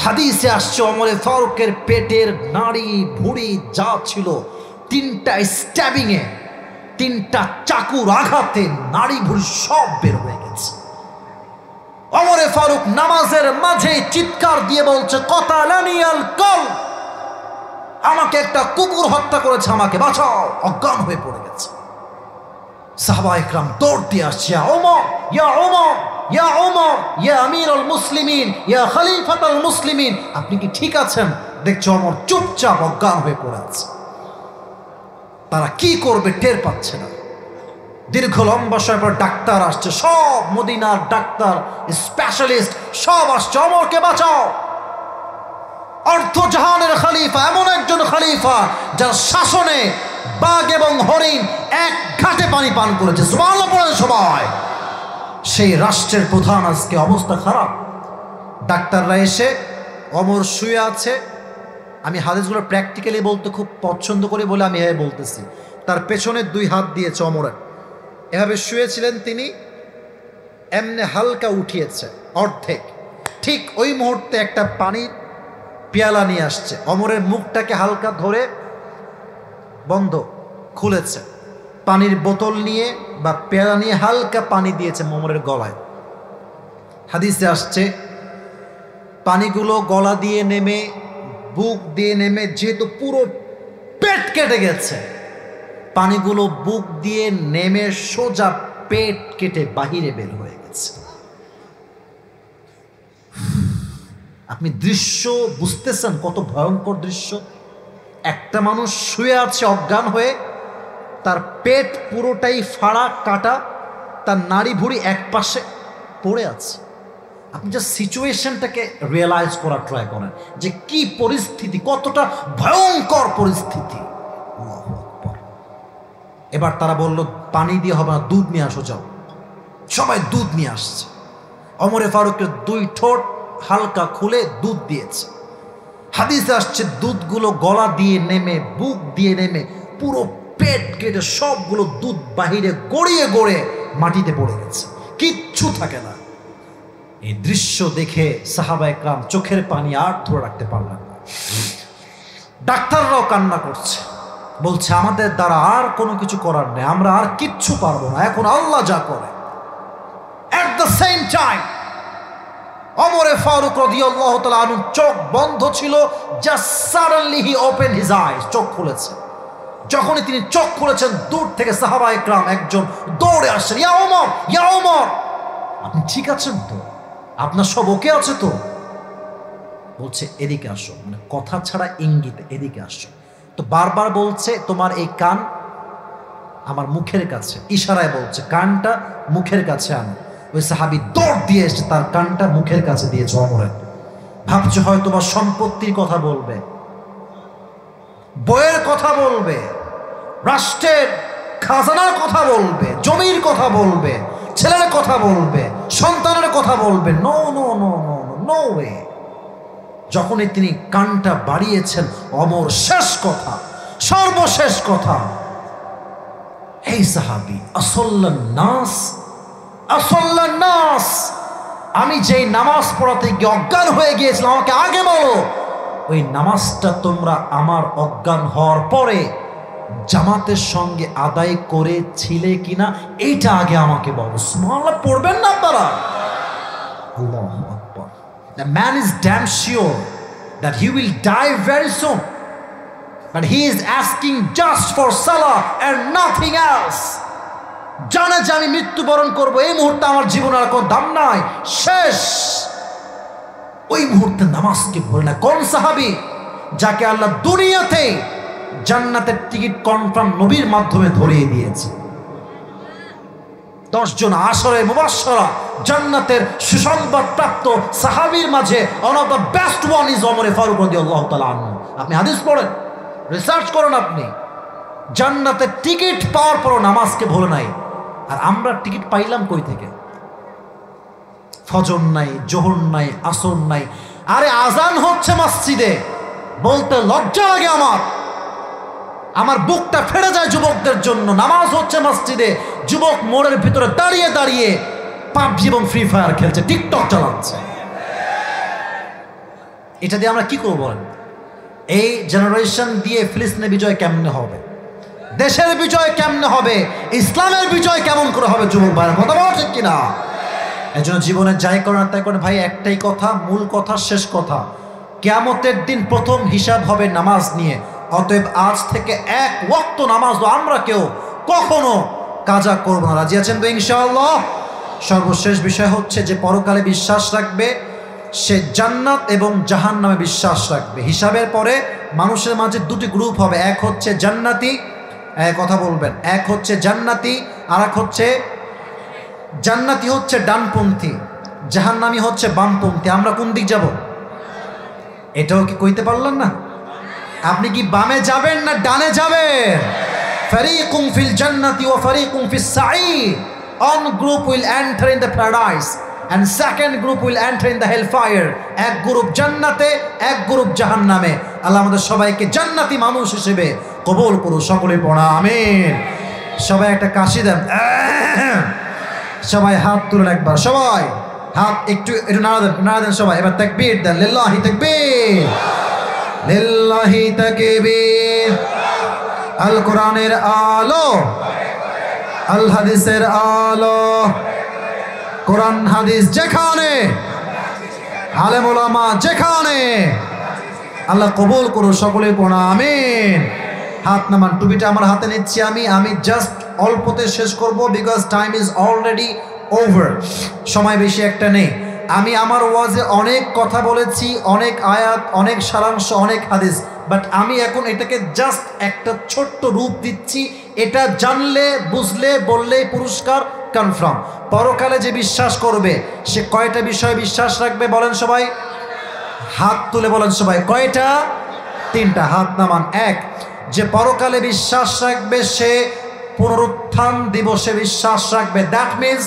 হাদিসে আসছে ওমরে ফারুকের পেটের নাড়ি ভুঁড়ি যা ছিল 3টা স্ট্যাবিংয়ে, 3টা চাকুর আঘাতে নাড়ি ভুঁড়ি সব বের হয়ে গেছে। ওমরে ফারুক নামাজের মাঝে চিৎকার দিয়ে বলছে, কতালানিয়াল কল, আমাকে একটা কুকুর হত্যা করেছে, আমাকে বাঁচাও, অজ্ঞান হয়ে পড়ে গেছে। সাহাবা ইকরাম দৌড় দিয়ে আসছে, ইয়া ওমর, ইয়া ওমর, ইয়া ওমর, ইয়া আমিরুল মুসলিমিন, ইয়া খলিফাতুল মুসলিমিন, আপনি কি ঠিক আছেন? দেখছো ওমর চুপচাপ অজ্ঞান হয়ে পড়ে আছে। তারা কি করবে টের পাচ্ছে না। দীর্ঘ লম্বা সময় পর ডাক্তার আসছে, সব মদিনার ডাক্তার স্পেশালিস্ট সব আসছে, ওমরকে বাঁচাও। অর্ধজাহানের খলিফা, এমন একজন খলিফা যার শাসনে বাঘ এবং হরিণ এক ঘাটে পানি পান করেছে, সুবহানাল্লাহ পড়েন সবাই। সেই রাষ্ট্রের প্রধান আজকে অবস্থা খারাপ। ডাক্তাররা এসে, ওমর শুয়ে আছে, আমি হাদিসগুলো প্র্যাকটিক্যালি বলতে খুব পছন্দ করি বলে আমি এভাবে বলতেছি। তার পেছনে 2 হাত দিয়েছে ওমরের, এভাবে শুয়েছিলেন তিনি, এমনি হালকা উঠিয়েছে অর্ধেক, ঠিক ওই মুহূর্তে একটা পানির পেয়ালা নিয়ে আসছে, ওমরের মুখটাকে হালকা ধরে বন্ধ খুলেছে, পানির বোতল নিয়ে বা পেয়ালা নিয়ে হালকা পানি দিয়েছে ওমরের গলায়। হাদিসে আসছে পানিগুলো গলা দিয়ে নেমে, বুক দিয়ে নেমে, যেহেতু পুরো পেট কেটে গেছে, পানিগুলো বুক দিয়ে নেমে সোজা পেট কেটে বাহিরে বের হয়ে গেছে। আপনি দৃশ্য বুঝতেছেন কত ভয়ঙ্কর দৃশ্য? একটা মানুষ শুয়ে আছে অজ্ঞান হয়ে, তার পেট পুরোটাই ফাড়া কাটা, তার নাড়ি ভুঁড়ি এক পাশে পড়ে আছে। আপনি যে সিচুয়েশনটাকে রিয়েলাইজ করার ট্রাই করেন যে কি পরিস্থিতি, কতটা ভয়ঙ্কর পরিস্থিতি। আল্লাহু আকবার। এবার তারা বলল পানি দিয়ে হবে না, দুধ নিয়ে আসো যাও। সবাই দুধ নিয়ে আসছে। ওমরে ফারুকের 2 ঠোঁট হালকা খুলে দুধ দিয়েছে। হাদিসে আসছে দুধগুলো গলা দিয়ে নেমে, বুক দিয়ে নেমে, পুরো পেট কেটে সবগুলো দুধ বাহিরে গড়িয়ে গড়ে মাটিতে পড়ে গেছে, কিচ্ছু থাকে না। এই দৃশ্য দেখে সাহাবা একরাম চোখের পানি আর ধরে রাখতে পারলেন না। ডাক্তাররাও কান্না করছে, বলছে আমাদের দ্বারা আর কোনো কিছু করার নেই, আমরা আর কিচ্ছু পারবো না, এখন আল্লাহ যা করে। এট দ্য সেম টাইম ওমরে ফারুক রাদিয়াল্লাহু তাআলা আনহু চোখ বন্ধ ছিল, জাস্ট সাডেনলি হি ওপেন হিজ আইজ, চোখ খুলেছে। যখনই তিনি চোখ খুলেছেন, দূর থেকে সাহাবা একরাম একজন দৌড়ে আসছেন, ইয়া ওমর, ইয়া ওমর, আপনি ঠিক আছেন তো? আপনার সব ওকে আছে তো? বলছে এদিকে আসো, মানে কথা ছাড়া ইঙ্গিতে এদিকে আসো। তো বারবার বলছে তোমার এই কান আমার মুখের কাছে, ইশারায় বলছে কানটা মুখের কাছে আনো। ওই সাহাবী দৌড় দিয়ে এসে তার কানটা মুখের কাছে দিয়েছে ওমরের। ভাবছে হয়তো বা সম্পত্তির কথা বলবে, বইয়ের কথা বলবে, রাষ্ট্রের খাজানার কথা বলবে, জমির কথা বলবে, ছেলের কথা বলবে, সন্তানের কথা বলবে। No no no no no way. যখনই তিনি কানটা বাড়িয়েছেন, ওমর শেষ কথা, সর্বশেষ কথা, এই সাহাবী আসল্লান নাস, আসল্লান নাস, আমি যেই নামাজ পড়াতে গিয়ে অজ্ঞান হয়ে গিয়েছিলাম, আমাকে আগে বলো ওই নামাজটা তোমরা আমার অজ্ঞান হওয়ার পরে জামাতের সঙ্গে আদায় করেছিলে কিনা, এইটা আগে আমাকে বলো। সুবহানাল্লাহ পড়বেন না আপনারা? আল্লাহু আকবার। The man is damn sure that he will die very soon, but he is asking just for salah and nothing else. জানে যে আমি মৃত্যুবরণ করবো, এই মুহূর্তে আমার জীবনের আর কোনো দাম নাই, শেষ। ওই মুহূর্তে নামাজকে ভুলে না। কোন সাহাবী? যাকে আল্লাহ দুনিয়াতে জান্নাতের টিকিট কনফার্ম নবীর মাধ্যমে ধরিয়ে দিয়েছে। 10 জন আশরে মুবাশশারা জান্নাতের সুসংবাদ প্রাপ্ত সাহাবীর মাঝে one of the best one is Omar Faruk রাদিয়াল্লাহু তাআলা আনহু। আপনি হাদিস পড়েন, রিসার্চ করুন, আপনি জান্নাতের টিকিট পাওয়ার পরও নামাজকে ভুলে নাই। আর আমরা টিকিট পাইলাম কই থেকে? ফজর নাই, জোহর নাই, আসর নাই। আরে আজান হচ্ছে মসজিদে, বলতে লজ্জা লাগে আমার বুকটা ফেটে যায় যুবকদের জন্য। নামাজ হচ্ছে মসজিদে, যুবক মোড়ের ভিতরে দাঁড়িয়ে দাঁড়িয়ে পাবজি এবং ফ্রি ফায়ার খেলছে, টিকটক চালাচ্ছে। এটা দিয়ে আমরা কি করবো বলেন? এই জেনারেশন দিয়ে ফিলিস্তিনের বিজয় কেমনে হবে? দেশের বিজয় কেমনে হবে? ইসলামের বিজয় কেমন করে হবে? যুবক ভাইয়ের মতামত ঠিক কিনা? এই জন্য জীবনে যাই করেন তাই করেন ভাই, একটাই কথা, মূল কথা, শেষ কথা, কিয়ামতের দিন প্রথম হিসাব হবে নামাজ নিয়ে। অতএব আজ থেকে 1 ওয়াক্ত নামাজ আমরা কেউ কখনো কাজা করবো না। রাজি আছেন তো ইনশাআল্লাহ? সর্বশেষ বিষয় হচ্ছে যে পরকালে বিশ্বাস রাখবে সে জান্নাত এবং জাহান্নামে বিশ্বাস রাখবে। হিসাবের পরে মানুষের মাঝে 2টি গ্রুপ হবে, এক হচ্ছে জান্নাতি, কথা বলবেন, এক হচ্ছে জান্নাতি, আর এক হচ্ছে জান্নাতি হচ্ছে ডানপন্থী, জাহান্নামী হচ্ছে বামপন্থী। আমরা কোন দিক যাব? এটাও কি কইতে পারলেন না? আপনি কি বামে যাবেন না ডানে যাবেন? ফারিকুম ফিল জান্নাতি ওয়া ফারিকুম ফিস Saeed. One group will enter in the paradise and second group will enter in the hellfire. এক গ্রুপ জান্নাতে, এক গ্রুপ জাহান্নামে। আল্লাহ আমাদের সবাইকে জান্নাতি মানুষ হিসেবে কবুল করুন। সকলে পড়া আমিন। সবাই একটা কাশি দেন, সবাই হাত তুলেন একবার, সবাই হাত একটু নাড়া দেন সবাই। এবার তাকবীর দেন, লিল্লাহি তাকবীর, লিল্লাহি তাকবীর। আল কোরআনের আলো, আল হাদিসের আলো, কোরআন হাদিস যেখানে, আলেম ওলামা যেখানে, আল্লাহ কবুল করুন। সকলে পড়া আমিন। হাত নামান। টুপিটা আমার হাতে নিচ্ছি আমি জাস্ট অল্পতে শেষ করব, because time is already over. সময় বেশি একটা নেই। আমি আমার ওয়াজে অনেক কথা বলেছি, অনেক আয়াত, অনেক সারাংশ, অনেক হাদিস, বাট আমি এখন এটাকে জাস্ট একটা ছোট্ট রূপ দিচ্ছি। এটা জানলে, বুঝলে, বললেই পুরস্কার কনফার্ম। পরকালে যে বিশ্বাস করবে সে কয়টা বিষয়ে বিশ্বাস রাখবে বলেন সবাই? হাত তুলে বলেন সবাই, কয়টা? তিনটা। হাত নামান। এক, যে পরকালে বিশ্বাস রাখবে সে পুনরুত্থান দিবসে বিশ্বাস রাখবে। That means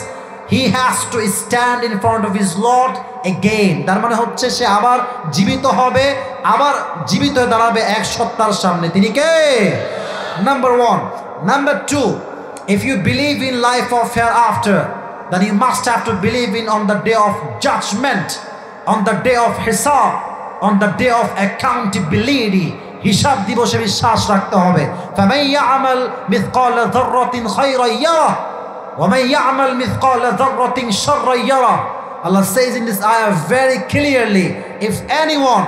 he has to stand in front of his Lord again. তার মানে হচ্ছে সে আবার জীবিত হবে, আবার জীবিত হয়ে দাঁড়াবে এক সত্তার সামনে। তিনি কে? Number one. Number two, if you believe in life of hereafter, then you must have to believe in on the day of judgment, on the day of hisab, on the day of accountability. হিসাব দিবসে বিশ্বাস রাখতে হবে। فَمَنْ يَعْمَلْ مِثْقَالَ ذَرَّةٍ خَيْرًا يَرَهُ وَمَنْ يَعْمَلْ مِثْقَالَ ذَرَّةٍ شَرًّا يَرَهُ. Allah says in this ayah very clearly, if anyone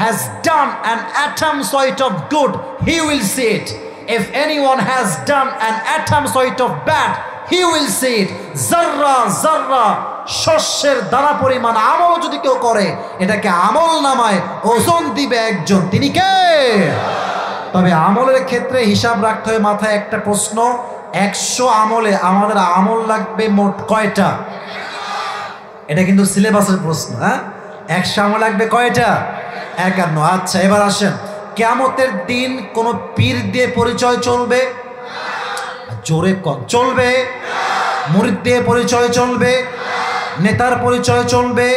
has done an atom's weight of good, he will see it. If anyone has done an atom's weight of bad, he will see it. Zarra zarra, শস্যের দানা পরিমাণ আমল যদি কেউ করে, এটাকে আমল নামায় ওজন দিবে একজন। তিনি কে? তবে আমলের ক্ষেত্রে হিসাব রাখতে হয়। মাথায় একটা প্রশ্ন, 100 আমলে আমাদের আমল লাগবে মোট কয়টা? এটা কিন্তু সিলেবাসের প্রশ্ন। হ্যাঁ, 100 আমল লাগবে কয়টা? 51। আচ্ছা, এবার আসেন, কিয়ামতের দিন কোন পীর দিয়ে পরিচয় চলবে? জোরে কন। চলবে? মুরিদ দিয়ে পরিচয় চলবে? নেতার পরিচয় চলবে?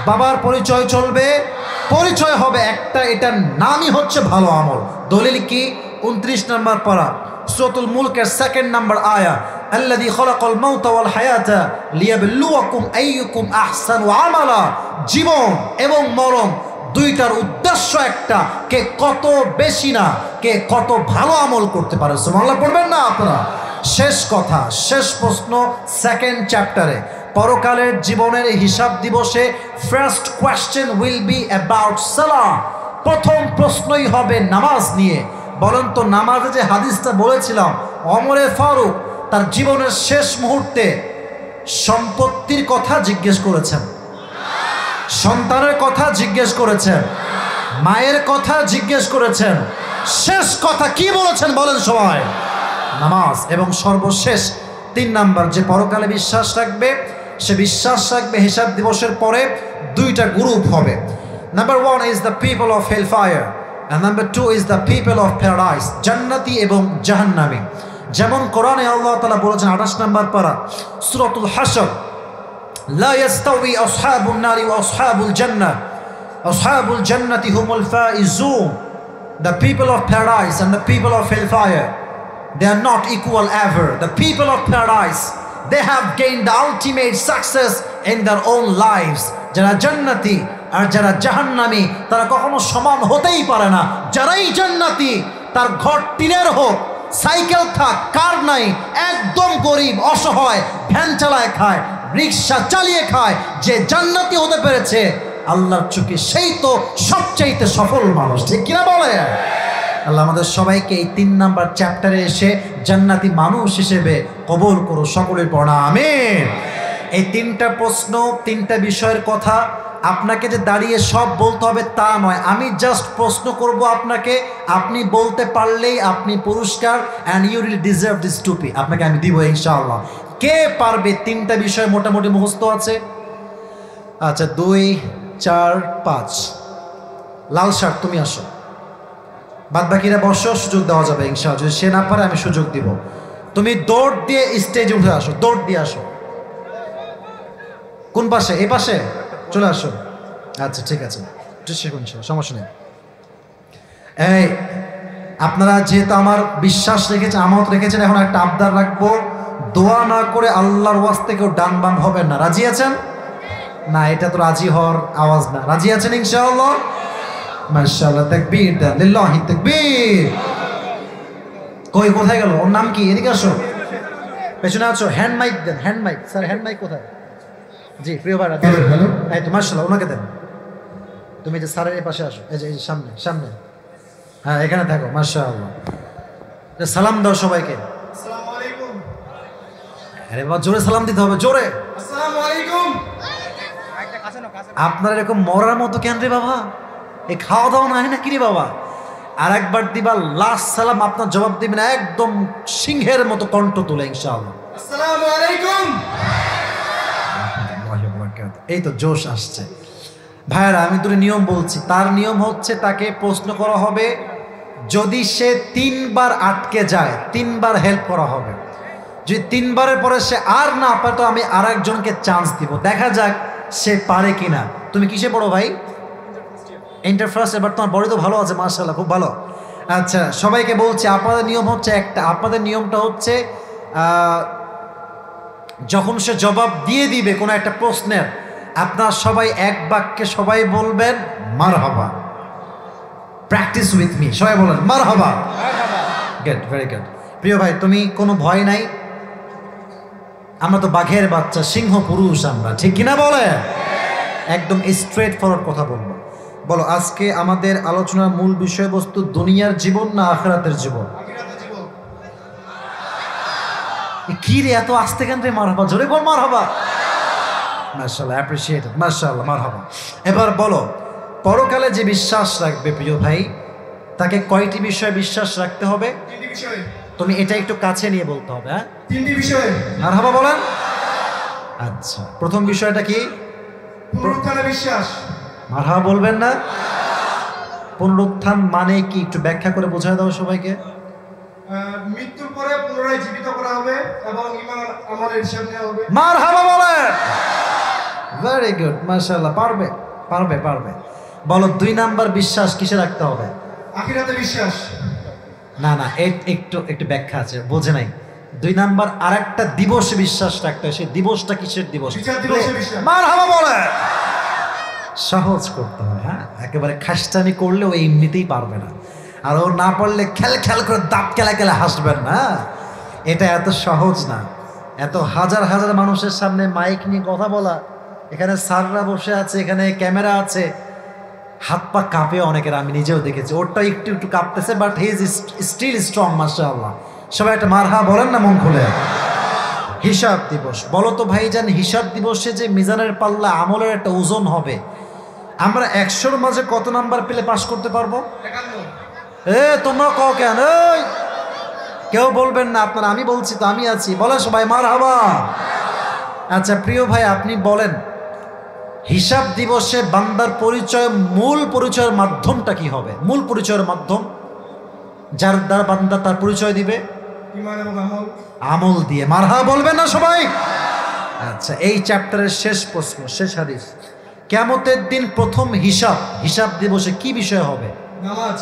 বাবার পরিচয় চলবে? পরিচয় হবে একটা, এটার নামই হচ্ছে ভালো আমল। দলিল কি? 29 নম্বর পারা সূরাতুল মুলকের 2nd নম্বর আয়া, আল্লাযী খালাকাল মাউতা ওয়াল হায়াতা লিয়াবলুয়াকুম আইয়ুকুম আহসানু আমালা। জীবন এবং মরণ দুইটার উদ্দেশ্য একটা, কে কত বেশি না কে কত ভালো আমল করতে পারে। সুবহানাল্লাহ পড়বেন না আপনারা? শেষ কথা, শেষ প্রশ্ন 2nd চ্যাপ্টারে, পরকালের জীবনের হিসাব দিবসে first question will be about সালাহ। প্রথম প্রশ্নই হবে নামাজ নিয়ে। বলেন তো, নামাজে যে হাদিসটা বলেছিলাম, ওমরে ফারুক তার জীবনের শেষ মুহূর্তে সম্পত্তির কথা জিজ্ঞেস করেছেন, সন্তানের কথা জিজ্ঞেস করেছেন, মায়ের কথা জিজ্ঞেস করেছেন, শেষ কথা কি বলেছেন বলেন সবাই? নামাজ। এবং সর্বশেষ 3 নাম্বার, যে পরকালে বিশ্বাস রাখবে সে বিশ্বাস রাখবে হিসাব দিবসের পরে দুইটা গ্রুপ হবে। Number 1 is the people of hellfire and number 2 is the people of paradise, জান্নাতি এবং জাহান্নামী। যেমন কোরআনে আল্লাহ তাআলা বলেছেন 28 নম্বর পারা সূরাতুল হাশর, লা ইয়াস্তাউই আসহাবুন নারি ওয়া আসহাবুল জান্নাহ, আসহাবুল জান্নাতি হুমুল Faizun. The people of paradise and the people of hellfire, they are not equal ever. The people of paradise, they have gained the ultimate success in their own lives. যারা জান্নাতি আর যারা জাহান্নামী তারা কখনো সমান হতেই পারে না। যারাই জান্নাতি তার ঘর টিনের হোক, সাইকেল থাক, কার নাই, একদম গরিব অসহায়, ভ্যান চালায় খায়, রিক্সা চালিয়ে খায়, যে জান্নাতি হতে পেরেছে আল্লাহর চোখে সেই তো সবচাইতে সফল মানুষ। ঠিক কিনা বলে? আল্লাহ আমাদের সবাইকে এই 3 নাম্বার চ্যাপ্টারে এসে জান্নাতি মানুষ হিসেবে কবুল করো, সকলের পড়া আমিন। এই 3টা প্রশ্ন, 3টা বিষয়ের কথা আপনাকে যে দাঁড়িয়ে সব বলতে হবে তা নয়। আমি জাস্ট প্রশ্ন করব আপনাকে, আপনি বলতে পারলেই আপনি পুরস্কার, and you will deserve this টুপি, আপনাকে আমি দিব ইনশাআল্লাহ। কে পারবে? 3টা বিষয় মোটামুটি মুখস্থ আছে? আচ্ছা, 2, 4, 5। লাল শার্ট তুমি আসো, বাদ বাকিরা বসো, সুযোগ দেওয়া যাবে ইনশাআল্লাহ। যদি সে না পারে আমি সুযোগ দিব। তুমি দৌড় দিয়ে স্টেজে উঠে আসো, দৌড় দিয়ে আসো। কোন পাশে? এই পাশে চলে আসো। আচ্ছা ঠিক আছে, সমস্যা নেই। এই আপনারা যেহেতু আমার বিশ্বাস রেখেছেন, আমানত রেখেছেন, এখন একটা আবদার রাখবো, দোয়া না করে আল্লাহর ওয়াস্তে কেউ ডান বাম হবেন না। রাজি আছেন? না, এটা তো রাজি হওয়ার আওয়াজ না। রাজি আছেন ইনশাআল্লাহ? মাশাআল্লাহ, তাকবীর দেন, লিল্লাহি তাকবীর। কই কোথায় গেল? ওর নাম কি? এদিকে আসো, পেছনে আছো। হ্যান্ড মাইক দেন, hand mike. Sir hand mike কোথায়? জি প্রিয় ভাইরা, এই তো মাশাআল্লাহ, ওনাকে দেন। তুমি যে স্যারের এই পাশে আসো, এই যে সামনে সামনে, হ্যাঁ এখানে থাকো। মাশাআল্লাহ, সালাম দাও সবাইকে। আসসালামু আলাইকুম। আরে বাবা, জোরে সালাম দিতে হবে, জোরে। আসসালামু আলাইকুম। আপনার এরকম মরার মতো কেন রে বাবা? এ খাওয়া দাওয়া নাই না কি রে বাবা? আর একবার দিবা লাস্ট সালাম, আপনার জবাব দিবেন একদম সিংহের মতো কণ্ঠ তুলে ইনশাআল্লাহ। আসসালামু আলাইকুম। এই তো জোশ আসছে ভাইয়ারা। আমি দুটো নিয়ম বলছি। তার নিয়ম হচ্ছে তাকে প্রশ্ন করা হবে, যদি সে 3 বার আটকে যায় 3 বার হেল্প করা হবে। যদি 3 বারের পরে সে আর না পারে তো আমি আর একজনকে চান্স দিব, দেখা যাক সে পারে কিনা। তুমি কিসে পড়ো ভাই? Inter first. এবার তোমার বডি তো ভালো আছে মাশাআল্লাহ, খুব ভালো। আচ্ছা সবাইকে বলছি, আপনাদের নিয়ম হচ্ছে একটা। আপনাদের নিয়মটা হচ্ছে যখন সে জবাব দিয়ে দিবে কোনো একটা প্রশ্নের, আপনারা সবাই এক বাক্যে সবাই বলবেন মারহাবা। প্র্যাকটিস উইথ মি, সবাই বলেন মারহাবা। Good, very good. প্রিয় ভাই, তুমি কোনো ভয় নাই? আমরা তো বাঘের বাচ্চা, সিংহ পুরুষ আমরা, ঠিক কিনা বলে? একদম স্ট্রেট ফরওয়ার্ড কথা বলবো। বলো, আজকে আমাদের আলোচনার মূল বিষয়বস্তু দুনিয়ার জীবন না আখিরাতের জীবন? কি রে এত আস্তে কেন রে? মারহাবা, জোরে বল মারহাবা। মাশাআল্লাহ, অ্যাপ্রিশিয়েটেড, মাশাআল্লাহ, মারহাবা। এবার বলো, পরকালে যে বিশ্বাস রাখবে প্রিয় ভাই, তাকে কয়টি বিষয়ে বিশ্বাস রাখতে হবে? 3টি বিষয়। তুমি এটা একটু কাছে নিয়ে বলতে হবে। হ্যাঁ, 3টি বিষয়। মারহাবা বলেন। আচ্ছা, প্রথম বিষয়টা কি? পুনরুত্থানে বিশ্বাস। মারহাবা বলবেন না? পুনরুত্থান মানে কি একটু ব্যাখ্যা করে বোঝায় দাও সবাইকে। মৃত্যুর পরে পুনরায় জীবিত করা হবে এবং ঈমান আমলের হিসাব নেওয়া হবে। মারহাবা বলেন। ভেরি গুড, মাশাআল্লাহ, পারবে পারবে পারবে। বলো, 2 নাম্বার বিশ্বাস কিসে রাখতে হবে? আখিরাতে বিশ্বাস। না না, একটু একটু ব্যাখ্যা আছে, বোঝে নাই। 2 নাম্বার আরেকটা দিবসে বিশ্বাস রাখতে হয়। সেই দিবসটা কিসের দিবস? বিচার দিবসে বিশ্বাস। মারহাবা বলে। সহজ করতে হয়। হ্যাঁ, একেবারে খাসটানি করলে ও এমনিতেই পারবে না। আর ও না পারলে খেল খেল করে দাঁত কেলা কেলা হাসবেন না। এটা এত সহজ না। এত হাজার হাজার মানুষের সামনে মাইক নিয়ে কথা বলা, এখানে স্যাররা বসে আছে, এখানে ক্যামেরা আছে, হাত পা কাঁপে অনেকের, আমি নিজেও দেখেছি। ওরটা একটু একটু কাঁপতেছে, but he is still strong, মাশাআল্লাহ। সবাই একটা মারহাবা বলেন না মন খুলে। হিসাব দিবস, বলো তো ভাইজান, হিসাব দিবসে যে মিজানের পাল্লা আমলের একটা ওজন হবে, আমরা 100-র মাঝে কত নাম্বার পেলে পাস করতে পারবো? 51। তোমরা কও কেন? কেউ বলবেন না আপনারা, আমি বলছি তো, আমি আছি, বলে সবাই মারহাবা। আচ্ছা প্রিয় ভাই, আপনি বলেন, হিসাব দিবসে বান্দার পরিচয়, মূল পরিচয়ের মাধ্যমটা কি হবে? মূল পরিচয়ের মাধ্যম যার দ্বারা বান্দা তার পরিচয় দিবে, ঈমান এবং আমল। আমল দিয়ে। মারহাবা বলবেন না সবাই? আচ্ছা, এই চ্যাপ্টারের শেষ প্রশ্ন, শেষ হাদিস। কিয়ামতের দিন প্রথম হিসাব দিবসে কি বিষয় হবে? নামাজ।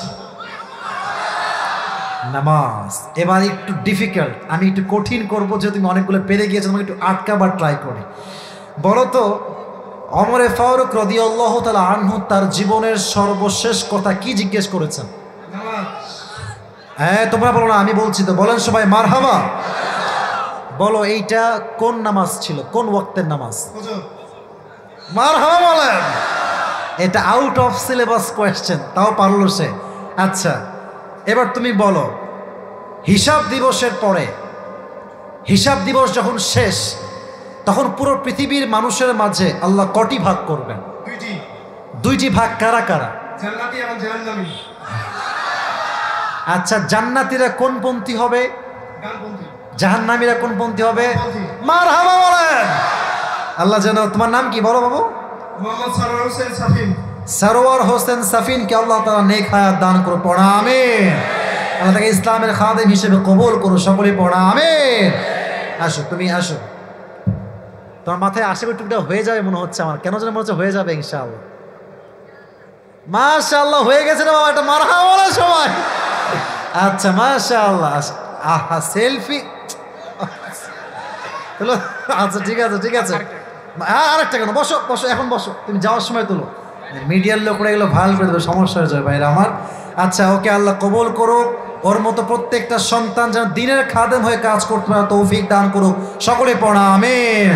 নামাজ। এবার একটু ডিফিকাল্ট, আমি একটু কঠিন করবো, যে তুমি অনেকগুলো পেরে গিয়েছো, তোমাকে একটু আটকাবার ট্রাই করি। বলো তো, ওমর ফারুক রাদিয়াল্লাহু তাআলা আনহু তার জীবনের সর্বশেষ কথা কি জিজ্ঞেস করেছেন? নামাজ। হ্যাঁ, তোমরা বলো না, আমি বলছি তো, বলেন সবাই মারহাবা। বলো, এইটা কোন নামাজ ছিল? কোন ওয়াক্তের নামাজ? ফজর। মারহাবা বলেন। এটা আউট অফ সিলেবাস কোয়েশ্চেন, তাও পারলো সে। আচ্ছা, এবার তুমি বলো, হিসাব দিবসের পরে, হিসাব দিবস যখন শেষ, তখন পুরো পৃথিবীর মানুষের মাঝে আল্লাহ কটি ভাগ করবেন? 2টি। 2টি ভাগ। কারা কারা? জান্নাতি এবং জাহান্নামী। আচ্ছা, জান্নাতীরা কোন পন্থী হবে? ডানপন্থী। জাহান্নামীরা কোন পন্থী হবে? বামপন্থী। মারহাবা বলেন। আল্লাহ যেন, তোমার নাম কি বলো বাবু? মোহাম্মদ সরওয়ার হোসেন সাফিন। সরওয়ার হোসেন সাফিনকে আল্লাহ তাআলা নেক হায়াত দান করো, পড়া আমিন। আল্লাহ তাকে ইসলামের খাদেম হিসেবে কবুল করো, সকলেই পড়া আমিন। আসো, তুমি আসো। তোমার মাথায় আশা করি টুকটা হয়ে যাবে মনে হচ্ছে আমার, কেন যেন মনে হচ্ছে হয়ে যাবে ইনশাআল্লাহ। মাশাআল্লাহ, হয়ে গেছে রে বাবা, এটা মারহাবা বলো সবাই। আচ্ছা, মাশাআল্লাহ। আহা, সেলফি। আচ্ছা, ঠিক আছে ঠিক আছে। আরেকটা কেন, বসো বসো, এখন বসো, তুমি যাওয়ার সময় তোলো। মিডিয়ার লোকরা এগুলো ভালো করে দেবে, সমস্যা হয়ে যাবে ভাইরা আমার। আচ্ছা, ওকে আল্লাহ কবুল করুক। ওর মতো প্রত্যেকটা সন্তান যেন দিনের খাদেম হয়ে কাজ করতে পারে তৌফিক দান করুক, সকলে পড়া আমিন।